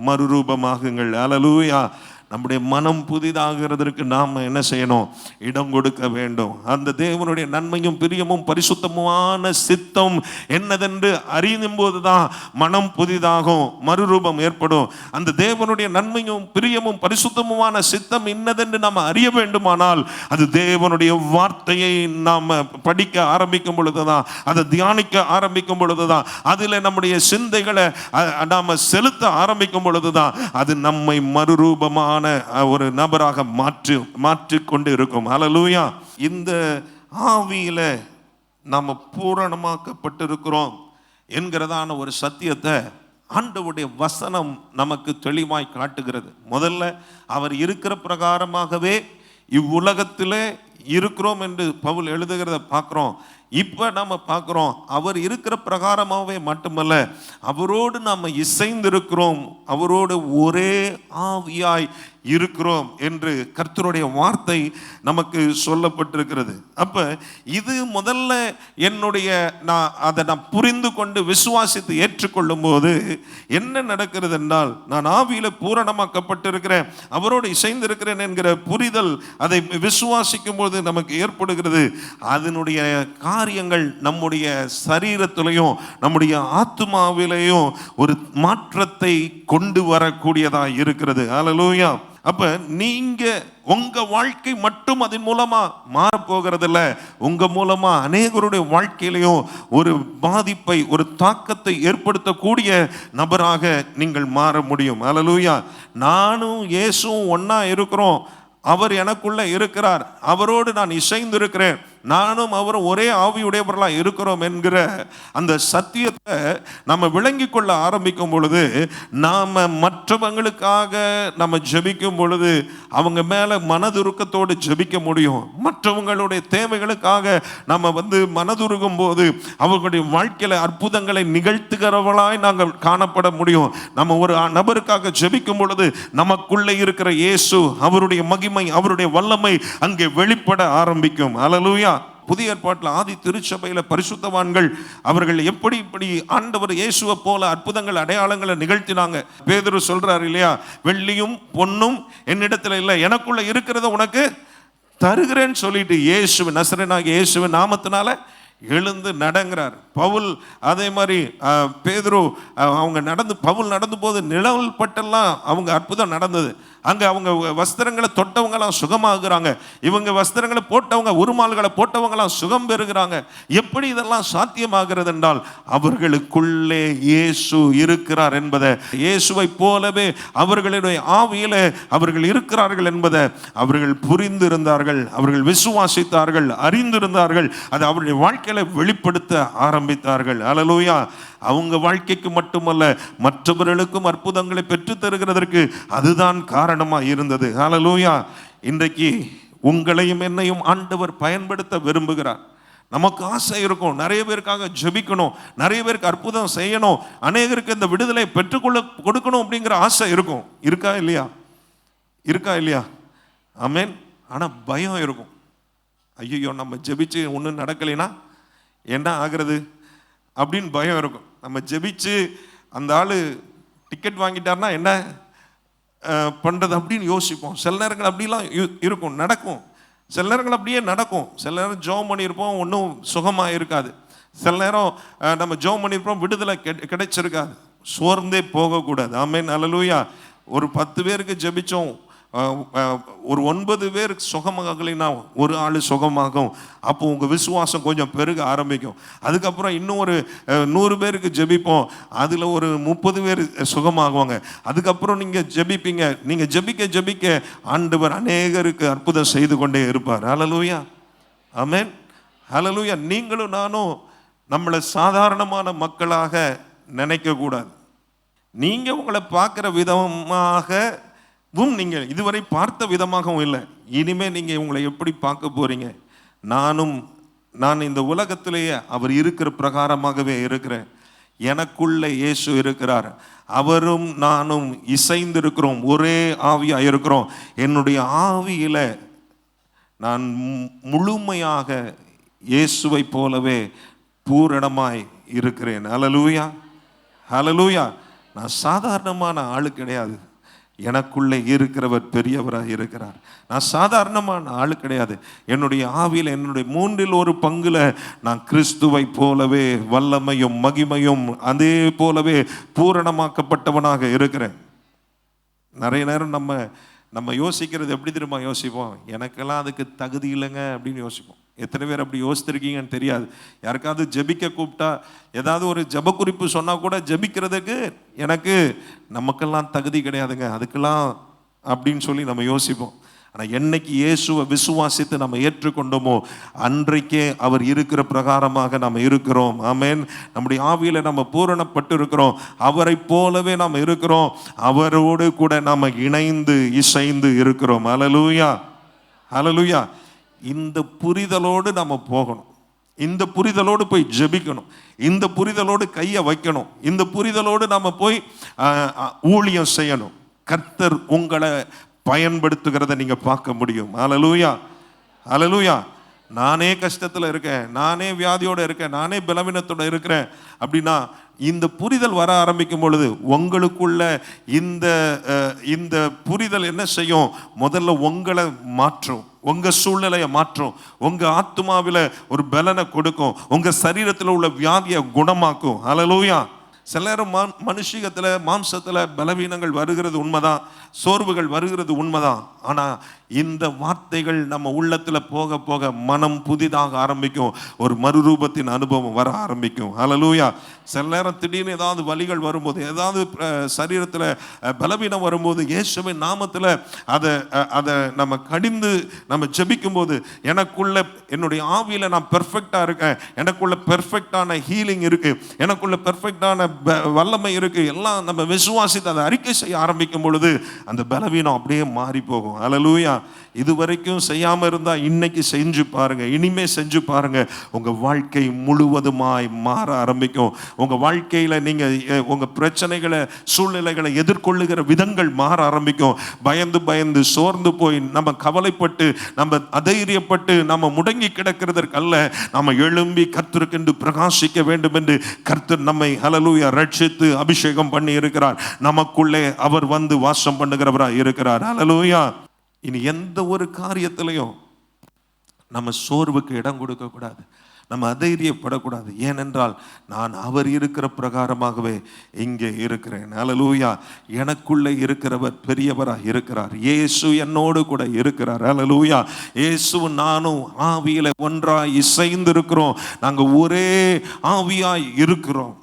மறுரூபமாகுங்கள். அல்லேலூயா. நம்முடைய மனம் புதிதாகிறதற்கு நாம் என்ன செய்யணும்? இடம் கொடுக்க வேண்டும். அந்த தேவனுடைய நன்மையும் பிரியமும் பரிசுத்தமுமான சித்தம் என்னதென்று அறியும் போது தான் மனம் புதிதாகும், மறுரூபம் ஏற்படும். அந்த தேவனுடைய நன்மையும் பிரியமும் பரிசுத்தமுமான சித்தம் இன்னதென்று நாம் அறிய வேண்டுமானால் அது தேவனுடைய வார்த்தையை நாம் படிக்க ஆரம்பிக்கும் பொழுதுதான், அதை தியானிக்க ஆரம்பிக்கும் பொழுதுதான், அதில் நம்முடைய சிந்தைகளை நாம் செலுத்த ஆரம்பிக்கும் பொழுதுதான் அது நம்மை மறுரூபமான ஒரு நபராக மாற்றிக்கொண்டு இருக்கும். அல்லேலூயா. இந்த ஆவியில நாம பூரணமாக்கப்பட்டிருக்கிறோம் என்கிறதான ஒரு சத்தியத்தை ஆண்டவருடைய வசனம் நமக்கு தெளிவாய் காட்டுகிறது. முதல்ல அவர் இருக்கிற பிரகாரமாகவே இவ்வுலகத்திலே இருக்கிறோம் என்று பவுல் எழுதுகிறத பார்க்கிறோம். இப்போ நம்ம பார்க்குறோம், அவர் இருக்கிற பிரகாரமாகவே மட்டுமல்ல, அவரோடு நாம் இசைந்திருக்கிறோம், அவரோடு ஒரே ஆவியாய் இருக்கிறோம் என்று கர்த்தருடைய வார்த்தை நமக்கு சொல்லப்பட்டிருக்கிறது. அப்போ இது முதல்ல நான் புரிந்து கொண்டு விசுவாசித்து ஏற்றுக்கொள்ளும் போது என்ன நடக்கிறது என்றால், நான் ஆவியில் பூரணமாக்கப்பட்டிருக்கிறேன், அவரோடு இசைந்திருக்கிறேன் என்கிற புரிதல் அதை விசுவாசிக்கும் போது நமக்கு ஏற்படுகிறது. அதனுடைய காரியங்கள் நம்முடைய சரீரத்திலையும் நம்முடைய ஆத்துமாவிலையும் ஒரு மாற்றத்தை கொண்டு வரக்கூடியதாக இருக்கிறது. அல்லேலூயா. அப்ப நீங்க உங்க வாழ்க்கை மட்டும் அதன் மூலமா மாறப்போகிறது இல்ல, உங்க மூலமா அநேகருடைய வாழ்க்கையிலையும் ஒரு பாதிப்பை, ஒரு தாக்கத்தை ஏற்படுத்தக்கூடிய நபராக நீங்கள் மாற முடியும். அல்லேலூயா. நானும் இயேசுவும் ஒன்னா இருக்கிறோம், அவர் எனக்குள்ள இருக்கிறார், அவரோடு நான் இசைந்து இருக்கிறேன், நானும் அவரும் ஒரே ஆவியுடையவர்களாக இருக்கிறோம் என்கிற அந்த சத்தியத்தை நம்ம விளங்கி கொள்ள ஆரம்பிக்கும் பொழுது, நாம் மற்றவங்களுக்காக நம்ம ஜெபிக்கும் பொழுது அவங்க மேலே மனதுருக்கத்தோடு ஜெபிக்க முடியும். மற்றவங்களுடைய தேவைகளுக்காக நம்ம மனதுருகும் போது அவர்களுடைய வாழ்க்கையில் அற்புதங்களை நிகழ்த்துகிறவர்களாய் நாங்கள் காணப்பட முடியும். நம்ம ஒரு நபருக்காக ஜெபிக்கும் பொழுது நமக்குள்ளே இருக்கிற இயேசு, அவருடைய மகிமை, அவருடைய வல்லமை அங்கே வெளிப்பட ஆரம்பிக்கும். அல்லேலூயா. புதிய ஏற்பாட்டில் ஆதி திருச்சபையில பரிசுத்தவான்கள் அவர்கள் எப்படி இப்படி ஆண்டவர் இயேசுவை போல அற்புதங்கள், அடையாளங்களை நிகழ்த்தினாங்க. பேதுரு சொல்றாரு இல்லையா, வெள்ளியும் பொன்னும் என்னிடத்துல இல்லை, எனக்குள்ள இருக்கிறத உனக்கு தருகிறேன்னு சொல்லிட்டு இயேசு நசரேயனாகிய இயேசுவின் நாமத்தினால எழுந்து நடங்கிறார். பவுல் அதே மாதிரி பேதுரு அவங்க பவுல் நடந்து போது நிழல் பட்டெல்லாம் அவங்க அற்புதம் நடந்தது. அங்கே அவங்க வஸ்திரங்களை தொட்டவங்களாம் சுகமாகுறாங்க, இவங்க வஸ்திரங்களை போட்டவங்க, உருமால்களை போட்டவங்களாம் சுகம் பெறுகிறாங்க. எப்படி இதெல்லாம் சாத்தியமாகிறது என்றால் அவர்களுக்குள்ளே இயேசு இருக்கிறார் என்பதை, இயேசுவை போலவே அவர்களுடைய ஆவியிலே அவர்கள் இருக்கிறார்கள் என்பதை அவர்கள் புரிந்திருந்தார்கள், அவர்கள் விசுவாசித்தார்கள், அறிந்திருந்தார்கள். அது அவருடைய வாழ்க்கையில வெளிப்படுத்த ஆரம்பித்தார்கள். அல்லேலூயா. அவங்க வாழ்க்கைக்கு மட்டுமல்ல, மற்றவர்களுக்கும் அற்புதங்களை பெற்று தருகிறதற்கு அதுதான் காரணமாக இருந்தது. அல்லேலூயா. இன்றைக்கு உங்களையும் என்னையும் ஆண்டவர் பயன்படுத்த விரும்புகிறார். நமக்கு ஆசை இருக்கும், நிறைய பேருக்காக ஜெபிக்கணும், நிறைய பேருக்கு அற்புதம் செய்யணும், அநேகருக்கு இந்த விடுதலை பெற்றுக்கொள்ள கொடுக்கணும் அப்படிங்கிற ஆசை இருக்கும். இருக்கா இல்லையா? இருக்கா இல்லையா? ஆமென். ஆனால் பயம் இருக்கும். ஐயோ, நம்ம ஜெபிச்சு ஒன்றும் நடக்கலைன்னா என்ன ஆகிறது அப்படின்னு பயம் இருக்கும். நம்ம ஜெபிச்சு அந்த ஆள் டிக்கெட் வாங்கிட்டார்னா என்ன பண்ணுறது அப்படின்னு யோசிப்போம். சில நேரங்கள் அப்படிலாம் இருக்கும், நடக்கும். சில நேரங்கள் அப்படியே நடக்கும். சில நேரம் ஜெபம் பண்ணியிருப்போம், ஒன்றும் சுகமாக இருக்காது. சில நேரம் நம்ம ஜெபம் பண்ணியிருப்போம், விடுதலை கிடைச்சிருக்காது. சோர்ந்தே போகக்கூடாது. ஆமென். அல்லேலூயா. ஒரு 10 பேருக்கு ஜெபிச்சோம், ஒரு 9 பேர் சுகமாகலைன்னா ஒரு ஆள் சுகமாகும். அப்போ உங்கள் விசுவாசம் கொஞ்சம் பெருக ஆரம்பிக்கும். அதுக்கப்புறம் இன்னும் ஒரு 100 பேருக்கு ஜெபிப்போம், அதில் ஒரு 30 பேர் சுகமாகுவாங்க. அதுக்கப்புறம் நீங்கள் ஜெபிப்பீங்க. நீங்கள் ஜெபிக்க ஜெபிக்க ஆண்டவர் அநேகருக்கு அற்புதம் செய்து கொண்டே இருப்பார். அல்லேலூயா. ஆமென். அல்லேலூயா. நீங்களும் நானும் நம்மளை சாதாரணமான மக்களாக நினைக்கக்கூடாது. நீங்கள் உங்களை பார்க்குற விதமாக நீங்கள் இதுவரை பார்த்த விதமாகவும் இல்லை. இனிமே நீங்கள் உங்களை எப்படி பார்க்க போறீங்க? நான் இந்த உலகத்திலேயே அவர் இருக்கிற பிரகாரமாகவே இருக்கிறேன். எனக்குள்ள இயேசு இருக்கிறார், அவரும் நானும் இசைந்து இருக்கிறோம், ஒரே ஆவியா இருக்கிறோம். என்னுடைய ஆவியில நான் முழுமையாக இயேசுவை போலவே பூரணமாய் இருக்கிறேன். அல்லேலூயா. அல்லேலூயா. நான் சாதாரணமான ஆளு கிடையாது, எனக்குள்ளே இருக்கிறவர் பெரியவராக இருக்கிறார். நான் சாதாரணமான ஆளு கிடையாது. என்னுடைய ஆவியில் என்னுடைய 1/3 பங்குல நான் கிறிஸ்துவை போலவே வல்லமையும் மகிமையும் அதே போலவே பூரணமாக்கப்பட்டவனாக இருக்கிறேன். நிறைய நேரம் நம்ம யோசிக்கிறது எப்படி தெரியுமா யோசிப்போம்? எனக்கெல்லாம் அதுக்கு தகுதி இல்லைங்க அப்படின்னு யோசிப்போம். எத்தனை பேர் அப்படி யோசித்திருக்கீங்கன்னு தெரியாது. யாருக்காவது ஜெபிக்க கூப்பிட்டா, ஏதாவது ஒரு ஜெப குறிப்பு சொன்னால் கூட ஜெபிக்கிறதுக்கு நமக்கெல்லாம் தகுதி கிடையாதுங்க, அதுக்கெல்லாம் அப்படின்னு சொல்லி நம்ம யோசிப்போம். ஆனால் என்னைக்கு இயேசுவை விசுவாசித்து நம்ம ஏற்றுக்கொண்டோமோ அன்றைக்கே அவர் இருக்கிற பிரகாரமாக நம்ம இருக்கிறோம். ஆமென். நம்முடைய ஆவியில் நம்ம பூரணப்பட்டு இருக்கிறோம், அவரை போலவே நாம் இருக்கிறோம், அவரோடு கூட நாம் இணைந்து இசைந்து இருக்கிறோம். அல்லேலூயா. அல்லேலூயா. இந்த புரிதலோடு நம்ம போகணும், இந்த புரிதலோடு போய் ஜெபிக்கணும், இந்த புரிதலோடு கையை வைக்கணும், இந்த புரிதலோடு நம்ம போய் ஊழியம் செய்யணும். கர்த்தர் உங்களை பயன்படுத்துகிறத நீங்க பார்க்க முடியும். அல்லேலூயா. அல்லேலூயா. நானே கஷ்டத்தில் இருக்கேன், நானே வியாதியோட இருக்கேன், நானே பலவீனத்தோட இருக்கிறேன் அப்படின்னா இந்த புரிதல் வர ஆரம்பிக்கும் பொழுது உங்களுக்குள்ள இந்த புரிதல் என்ன செய்யும்? முதல்ல உங்களை மாற்றும், உங்க சூழ்நிலையை மாற்றும், உங்க ஆத்துமாவில ஒரு பலனை கொடுக்கும், உங்க சரீரத்தில் உள்ள வியாதியை குணமாக்கும். அல்லேலூயா. சில நேரம் மனுஷிகத்தில் மாம்சத்தில் பலவீனங்கள் வருகிறது உண்மைதான், சோர்வுகள் வருகிறது உண்மைதான். ஆனால் இந்த வார்த்தைகள் நம்ம உள்ளத்தில் போக போக மனம் புதிதாக ஆரம்பிக்கும், ஒரு மறுரூபத்தின் அனுபவம் வர ஆரம்பிக்கும். ஹல்லேலூயா. சில நேரம் திடீர்னு ஏதாவது வலிகள் வரும்போது, ஏதாவது சரீரத்தில் பலவீனம் வரும்போது, இயேசுவின் நாமத்தில் அதை நம்ம கடிந்து நம்ம ஜெபிக்கும் போது, எனக்குள்ள என்னுடைய ஆவியில் நான் பெர்ஃபெக்டாக இருக்கேன், எனக்குள்ள பெர்ஃபெக்டான ஹீலிங் இருக்கு, எனக்குள்ள பெர்ஃபெக்டான வல்லமை இருக்கு, எல்லாம் நம்ம விசுவாசித்து அதை அறிக்கை செய்ய ஆரம்பிக்கும் பொழுது அந்த பலவீனம் அப்படியே மாறி போகும். ஹல்லேலூயா. இதுவரைக்கும் செய்யாம இருந்தா இன்னைக்கு செஞ்சு பாருங்க, இனிமே செஞ்சு பாருங்க. உங்க வாழ்க்கை முழுவதுமாய் மாற ஆரம்பிக்கும். உங்க வாழ்க்கையில நீங்க உங்க பிரச்சனைகளை, சூழ்நிலைகளை எதிர்கொள்ளுகிற விதங்கள் மாற ஆரம்பிக்கும். பயந்து பயந்து சோர்ந்து போய் நம்ம கவலைப்பட்டு நம்ம அதைரியப்பட்டு நம்ம முடங்கி கிடக்கிறதற்கு அல்ல, நம்ம எழும்பி கர்த்தருக்கென்று பிரகாசிக்க வேண்டும் என்று கர்த்தர் நம்மை ஹல்லேலூயா ரட்சித்து அபிஷேகம் பண்ணி இருக்கிறார். நமக்குள்ளே அவர் வந்து வாசம் பண்ணுகிறவராய் இருக்கிறார். ஹல்லேலூயா. இனி எந்த ஒரு காரியத்திலையும் நம்ம சோர்வுக்கு இடம் கொடுக்க கூடாது, நம்ம அதைரியப்படக்கூடாது. ஏனென்றால் நான் அவர் இருக்கிற பிரகாரமாகவே இங்கே இருக்கிறேன். ஹல்லேலூயா. எனக்குள்ளே இருக்கிறவர் பெரியவராக இருக்கிறார். இயேசு என்னோடு கூட இருக்கிறார். ஹல்லேலூயா. இயேசு நானும் ஆவியில ஒன்றாய் இசைந்து இருக்கிறோம். நாங்கள் ஒரே ஆவியாய் இருக்கிறோம்.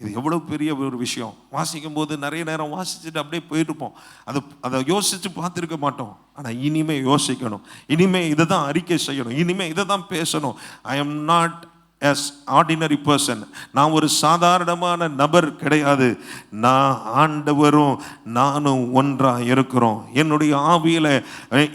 இது எவ்வளவு பெரிய ஒரு விஷயம். வாசிக்கும் போது நிறைய நேரம் வாசிச்சுட்டு அப்படியே போயிருப்போம், அதை யோசிச்சு பார்த்துருக்க மாட்டோம். ஆனால் இனிமே யோசிக்கணும், இனிமே இதை தான் அறிக்கை செய்யணும், இனிமே இதை தான் பேசணும். I am not as ordinary person. நான் ஒரு சாதாரணமான நபர் கிடையாது. நான் ஆண்டவரும் நானும் ஒன்றாக இருக்கிறோம். என்னுடைய ஆவியில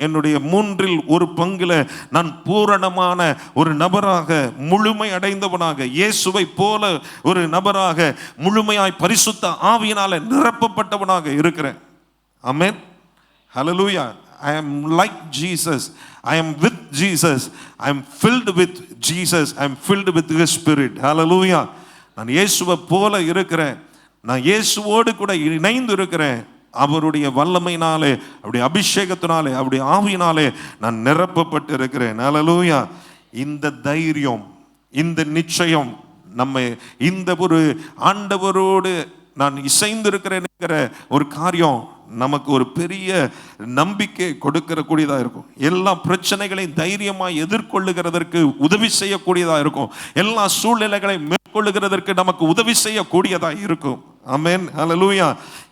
என்னுடைய 1/3 நான் பூரணமான ஒரு நபராக, முழுமை அடைந்தவனாக, இயேசுவை போல ஒரு நபராக, முழுமையாய் பரிசுத்த ஆவியினால நிரப்பப்பட்டவனாக இருக்கிறேன். ஆமென். ஹல்லேலூயா. I am like Jesus. I am with Jesus. I am filled with Jesus. I am filled with His Spirit. Hallelujah. நான் இயேசுவை போல இருக்கிறேன். நான் இயேசுவோடு கூட இணைந்து இருக்கிறேன். அவருடைய வல்லமையினாலே, அவருடைய அபிஷேகத்தினாலே, அவருடைய ஆவியினாலே நான் நிரப்பப்பட்டு இருக்கிறேன். ஹல்லேலூயா. இந்த தைரியம், இந்த நிச்சயம், நம்ம இந்த ஒரு ஆண்டவரோடு நான் இசைந்து இருக்கிறேன்ங்கிற ஒரு காரியம் நமக்கு ஒரு பெரிய நம்பிக்கை கொடுக்கக்கூடியதாக இருக்கும். எல்லா பிரச்சனைகளையும் தைரியமாக எதிர்கொள்ளுகிறதற்கு உதவி செய்யக்கூடியதாக இருக்கும். எல்லா சூழ்நிலைகளையும் மேற்கொள்ளுகிறதற்கு நமக்கு உதவி செய்யக்கூடியதாக இருக்கும். ஆமென். ஹல்லேலூயா.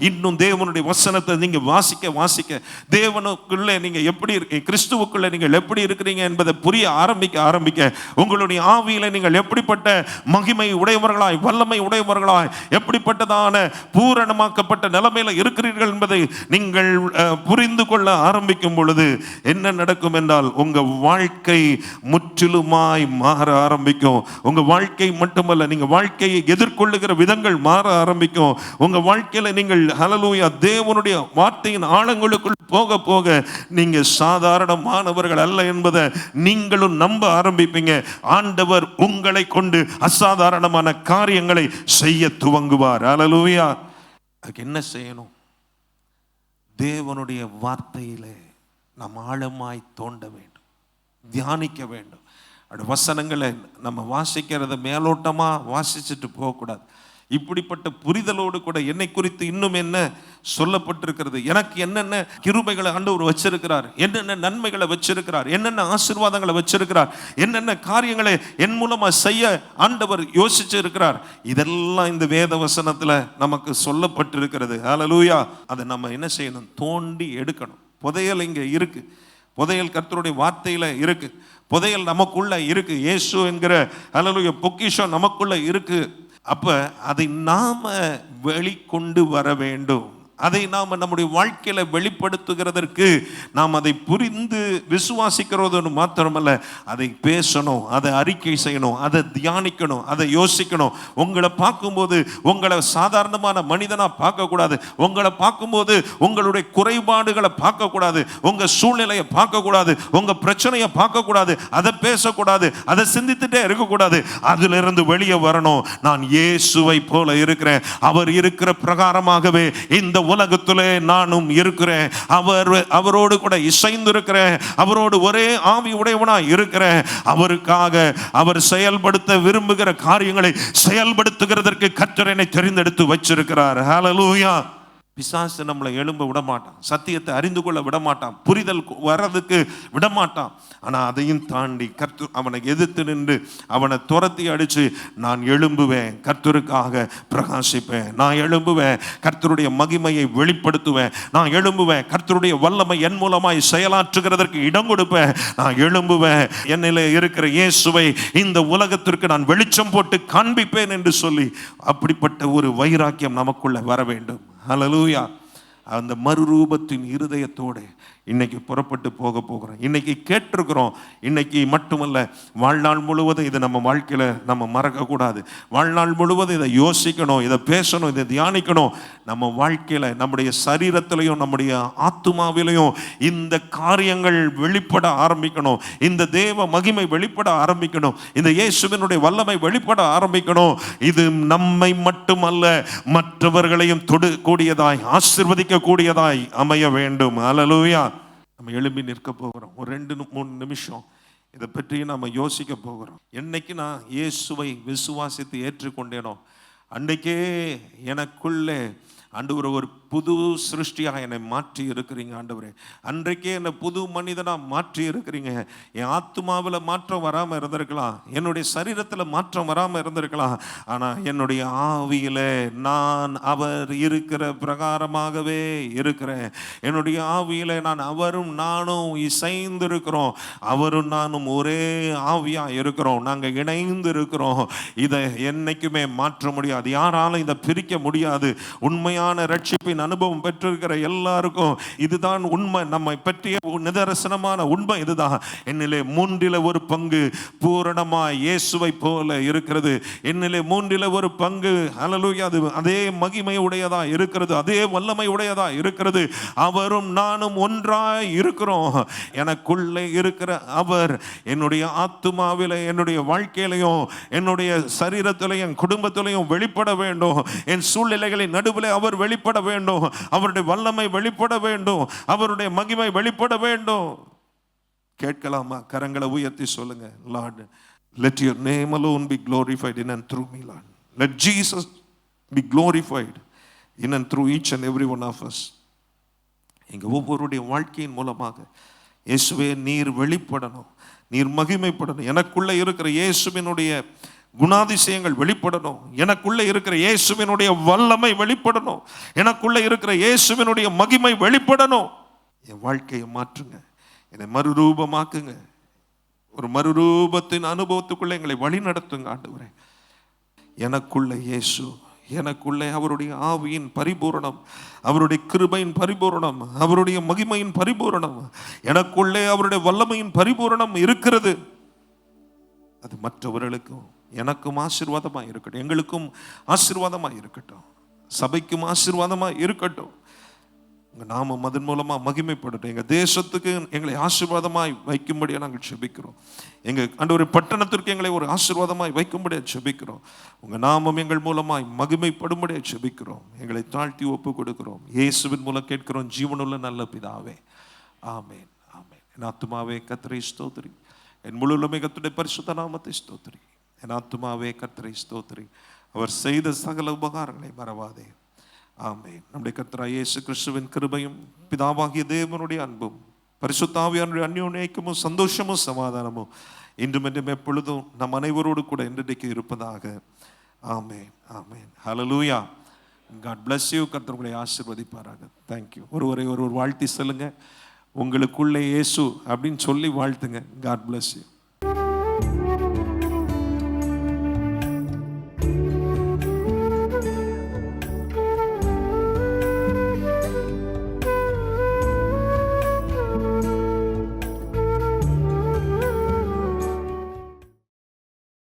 இன்னும் தேவனுடைய வசனத்தை நீங்க வாசிக்க வாசிக்க தேவனுக்குள்ளே நீங்க எப்படி இருக்கீங்க, கிறிஸ்துவுக்குள்ளே நீங்கள் எப்படி இருக்கிறீங்க என்பதை புரிய ஆரம்பிக்க ஆரம்பிக்க உங்களுடைய ஆவியில நீங்கள் எப்படிப்பட்ட மகிமை உடையவர்களாய், வல்லமை உடையவர்களாய், எப்படிப்பட்டதான பூரணமாக்கப்பட்ட நிலைமையில இருக்கிறீர்கள் என்பதை நீங்கள் புரிந்து கொள்ள ஆரம்பிக்கும் பொழுது என்ன நடக்கும் என்றால், உங்க வாழ்க்கை முற்றிலுமாய் மாற ஆரம்பிக்கும். உங்க வாழ்க்கை மட்டுமல்ல, நீங்க வாழ்க்கையை எதிர்கொள்ளுகிற விதங்கள் மாற ஆரம்பிக்கும். உங்க வாழ்க்கையில நீங்கள் ஹல்லேலூயா தேவனுடைய வார்த்தையின் ஆழங்களுக்குள் போக போக நீங்க சாதாரணமானவர்கள் அல்ல என்பதை நீங்களும் நம்ப ஆரம்பிப்பீங்க. ஆண்டவர் உங்களை கொண்டு அசாதாரணமான காரியங்களை செய்ய துவங்குவார். ஹல்லேலூயா. அதுக்கு என்ன செய்யணும்? தேவனுடைய வார்த்தையிலே நாம் ஆழமாய் தோண்ட வேண்டும், தியானிக்க வேண்டும். அப்படி வசனங்களை நம்ம வாசிக்கிறத மேலோட்டமா வாசிச்சுட்டு போகக்கூடாது. இப்படிப்பட்ட புரிதலோடு கூட என்னை குறித்து இன்னும் என்ன சொல்லப்பட்டிருக்கிறது, எனக்கு என்னென்ன கிருபைகளை ஆண்டவர் வச்சிருக்கிறார், என்னென்ன நன்மைகளை வச்சிருக்கிறார், என்னென்ன ஆசீர்வாதங்களை வச்சிருக்கிறார், என்னென்ன காரியங்களை என் மூலமா செய்ய ஆண்டவர் யோசிச்சு இருக்கிறார், இதெல்லாம் இந்த வேத வசனத்துல நமக்கு சொல்லப்பட்டிருக்கிறது. ஹல்லேலூயா. அதை நம்ம என்ன செய்யணும்? தோண்டி எடுக்கணும். புதையல் இங்க இருக்கு, புதையல் கர்த்தருடைய வார்த்தையில இருக்கு, புதையல் நமக்குள்ள இருக்கு. இயேசு என்கிற ஹல்லேலூயா பொக்கிஷம் நமக்குள்ள இருக்கு. அப்ப அதை நாம வெளிக்கொண்டு வர வேண்டும். அதை நாம் நம்முடைய வாழ்க்கையில வெளிப்படுத்துகிறதற்கு நாம் அதை புரிந்து விசுவாசிக்கிறதோடு மாத்திரமல்ல, அதை பேசணும், அதை அறிக்கை செய்யணும், அதை தியானிக்கணும், அதை யோசிக்கணும். உங்களை பார்க்கும்போது உங்களை சாதாரணமான மனிதனா பார்க்கக்கூடாது. உங்களை பார்க்கும்போது உங்களுடைய குறைபாடுகளை பார்க்கக்கூடாது, உங்க சூழ்நிலையை பார்க்கக்கூடாது, உங்க பிரச்சனையை பார்க்கக்கூடாது, அதை பேசக்கூடாது, அதை சிந்தித்துட்டே இருக்கக்கூடாது. அதிலிருந்து வெளியே வரணும். நான் இயேசுவை போல இருக்கிறேன், அவர் இருக்கிற பிரகாரமாகவே இந்த உலகத்திலே நானும் இருக்கிறேன். அவரோடு கூட இசைந்திருக்கிறேன். அவரோடு ஒரே ஆவி உடையவனாய் இருக்கிறேன். அவருக்காக அவர் செயல்படுத்த விரும்புகிற காரியங்களை செயல்படுத்துகிறதற்கு கர்த்தர் என்னை தெரிந்தெடுத்து வச்சிருக்கிறார். ஹல்லேலூயா. பிசாசு நம்மளை எழும்ப விடமாட்டான், சத்தியத்தை அறிந்து கொள்ள விடமாட்டான், புரிதல் வர்றதுக்கு விடமாட்டான். ஆனால் அதையும் தாண்டி கர்த்தர் அவனை எதிர்த்து நின்று அவனை துரத்தி அடித்து நான் எழும்புவேன், கர்த்தருக்காக பிரகாசிப்பேன், நான் எழும்புவேன், கர்த்தருடைய மகிமையை வெளிப்படுத்துவேன், நான் எழும்புவேன், கர்த்தருடைய வல்லமை என் மூலமாய் செயலாற்றுகிறதற்கு இடம் கொடுப்பேன், நான் எழும்புவேன், என்னிலே இருக்கிற இயேசுவை இந்த உலகத்திற்கு நான் வெளிச்சம் போட்டு காண்பிப்பேன் என்று சொல்லி அப்படிப்பட்ட ஒரு வைராக்கியம் நமக்குள்ள வர வேண்டும். ஹல்லேலூயா. அந்த மறுரூபத்தின் இருதயத்தோடு இன்னைக்கு புறப்பட்டு போகிறோம். இன்னைக்கு கேட்டிருக்கிறோம். இன்னைக்கு மட்டுமல்ல, வாழ்நாள் முழுவதும் இதை நம்ம வாழ்க்கையில் நம்ம மறக்கக்கூடாது. வாழ்நாள் முழுவதும் இதை யோசிக்கணும், இதை பேசணும், இதை தியானிக்கணும். நம்ம வாழ்க்கையில் நம்முடைய சரீரத்திலையும் நம்முடைய ஆத்துமாவிலையும் இந்த காரியங்கள் வெளிப்பட ஆரம்பிக்கணும். இந்த தேவ மகிமை வெளிப்பட ஆரம்பிக்கணும். இந்த இயேசுவினுடைய வல்லமை வெளிப்பட ஆரம்பிக்கணும். இது நம்மை மட்டுமல்ல, மற்றவர்களையும் தொடக்கூடியதாய் ஆசீர்வதிக்க கூடியதாய் அமைய வேண்டும். ஹல்லேலூயா. நம்ம எழும்பி நிற்க போகிறோம். ஒரு 2-3 நிமிஷம் இதை பற்றி நம்ம யோசிக்க போகிறோம். என்னைக்கு நான் இயேசுவை விசுவாசித்து ஏற்றுக்கொண்டேனோ அன்றைக்கே எனக்குள்ளே ஆண்டவரே ஒரு புது சிருஷ்டியாக என்னை மாற்றி இருக்கிறீங்க. ஆண்டவரே, அன்றைக்கே என்னை புது மனிதனாக மாற்றி இருக்கிறீங்க. என் ஆத்துமாவில் மாற்றம் வராமல் இருந்திருக்கலாம், என்னுடைய சரீரத்தில் மாற்றம் வராமல் இருந்திருக்கலாம், ஆனால் என்னுடைய ஆவியில் நான் அவர் இருக்கிற பிரகாரமாகவே இருக்கிறேன். என்னுடைய ஆவியில் நான் அவரும் நானும் இசைந்து இருக்கிறோம். அவரும் நானும் ஒரே ஆவியாக இருக்கிறோம். நாங்கள் இணைந்து இருக்கிறோம். இதை என்னைக்குமே மாற்ற முடியாது, யாராலும் இதை பிரிக்க முடியாது. உண்மையான ரட்சிப்பின் அனுபவம் பெற்றிருக்கிற எல்லாருக்கும் இதுதான் உண்மை. நம்மை பற்றிய நிதர்சனமான உண்மை இதுதான். என்னிலே 1/3 பூரணமாய் இயேசுவை போல இருக்கிறது. என்னிலே 1/3 ஹல்லேலூயா, அது அதே மகிமை உடையதா இருக்கிறது, அதே வல்லமை உடையதா இருக்கிறது. அவரும் நானும் ஒன்றாய் இருக்கிறோம். எனக்குள்ளே இருக்கிற அவர் என்னுடைய ஆத்துமாவிலே, என்னுடைய வாழ்க்கையிலையும், என்னுடைய சரீரத்திலையும், குடும்பத்திலையும் வெளிப்பட வேண்டும். என் சூழ்நிலைகளின் நடுவில் அவர் வெளிப்பட வேண்டும். அவருடைய வல்லமை வெளிப்பட வேண்டும். அவருடைய மகிமை வெளிப்பட வேண்டும். கேட்கலாமா? கரங்களை உயர்த்தி சொல்லுங்க. Lord, let your name alone be glorified in and through me, Lord. Let Jesus be glorified in and through each and every one of us. எங்க ஒவ்வொருடைய வாழ்க்கையின் மூலமாக இயேசுவே நீர் வெளிப்படணும், நீர் மகிமைப்படணும். எனக்குள்ள இருக்கிற இயேசுவினுடைய குணாதிசயங்கள் வெளிப்படணும். எனக்குள்ள இருக்கிற இயேசுவினுடைய வல்லமை வெளிப்படணும். எனக்குள்ள இருக்கிற இயேசுவினுடைய மகிமை வெளிப்படணும். என் வாழ்க்கையை மாற்றுங்க, என்னை மறுரூபமாக்குங்க. ஒரு மறுரூபத்தின் அனுபவத்துக்குள்ள எங்களை வழி நடத்துங்க ஆண்டவரே. எனக்குள்ள இயேசு, எனக்குள்ளே அவருடைய ஆவியின் பரிபூரணம், அவருடைய கிருபையின் பரிபூரணம், அவருடைய மகிமையின் பரிபூரணம், எனக்குள்ளே அவருடைய வல்லமையின் பரிபூரணம் இருக்கிறது. அது மற்றவர்களுக்கும் எனக்கும் ஆசீர்வாதமாக இருக்கட்டும், எங்களுக்கும் ஆசீர்வாதமாக இருக்கட்டும், சபைக்கும் ஆசீர்வாதமாக இருக்கட்டும். உங்கள் நாமம் அதன் மூலமாக மகிமைப்படட்டும். எங்கள் தேசத்துக்கு எங்களை ஆசீர்வாதமாய் வைக்கும்படியாக நாங்கள் செபிக்கிறோம். எங்கள் ஆண்டவரே பட்டணத்திற்கு எங்களை ஒரு ஆசீர்வாதமாய் வைக்கும்படியாக செபிக்கிறோம். உங்கள் நாமம் எங்கள் மூலமாய் மகிமைப்படும்படியாக செபிக்கிறோம். எங்களை தாழ்த்தி ஒப்பு கொடுக்கிறோம். இயேசுவின் மூலம் கேட்கிறோம் ஜீவனுள்ள நல்ல பிதாவே, ஆமேன், ஆமேன். என் ஆத்துமாவே கர்த்தரை ஸ்தோத்திரி, என் முழுமே கர்த்தருடைய பரிசுத்த நாமத்தை ஸ்தோத்திரி. என் ஆத்துமாவே கர்த்தரை ஸ்தோத்திரி, அவர் செய்த சகல உபகாரங்களை மறவாதே. ஆமென். நம்முடைய கர்த்தராகிய இயேசு கிறிஸ்துவின் கிருபையும் பிதாவாகிய தேவனுடைய அன்பும் பரிசுத்த ஆவியானவருடைய அந்யோன்ய ஐக்கியமும் சந்தோஷமும் சமாதானமும் இன்றும் என்றும் எப்பொழுதும் நம் அனைவரோடு கூட இன்றைக்கு இருப்பதாக. Amen, amen. Hallelujah. God bless you. கர்த்தர் உங்களை ஆசீர்வதிப்பாராக. தேங்க்யூ. ஒருவரை ஒருவர் வாழ்த்தி சொல்லுங்க. உங்களுக்குள்ளே இயேசு அப்படின்னு சொல்லி வாழ்த்துங்க. God bless you.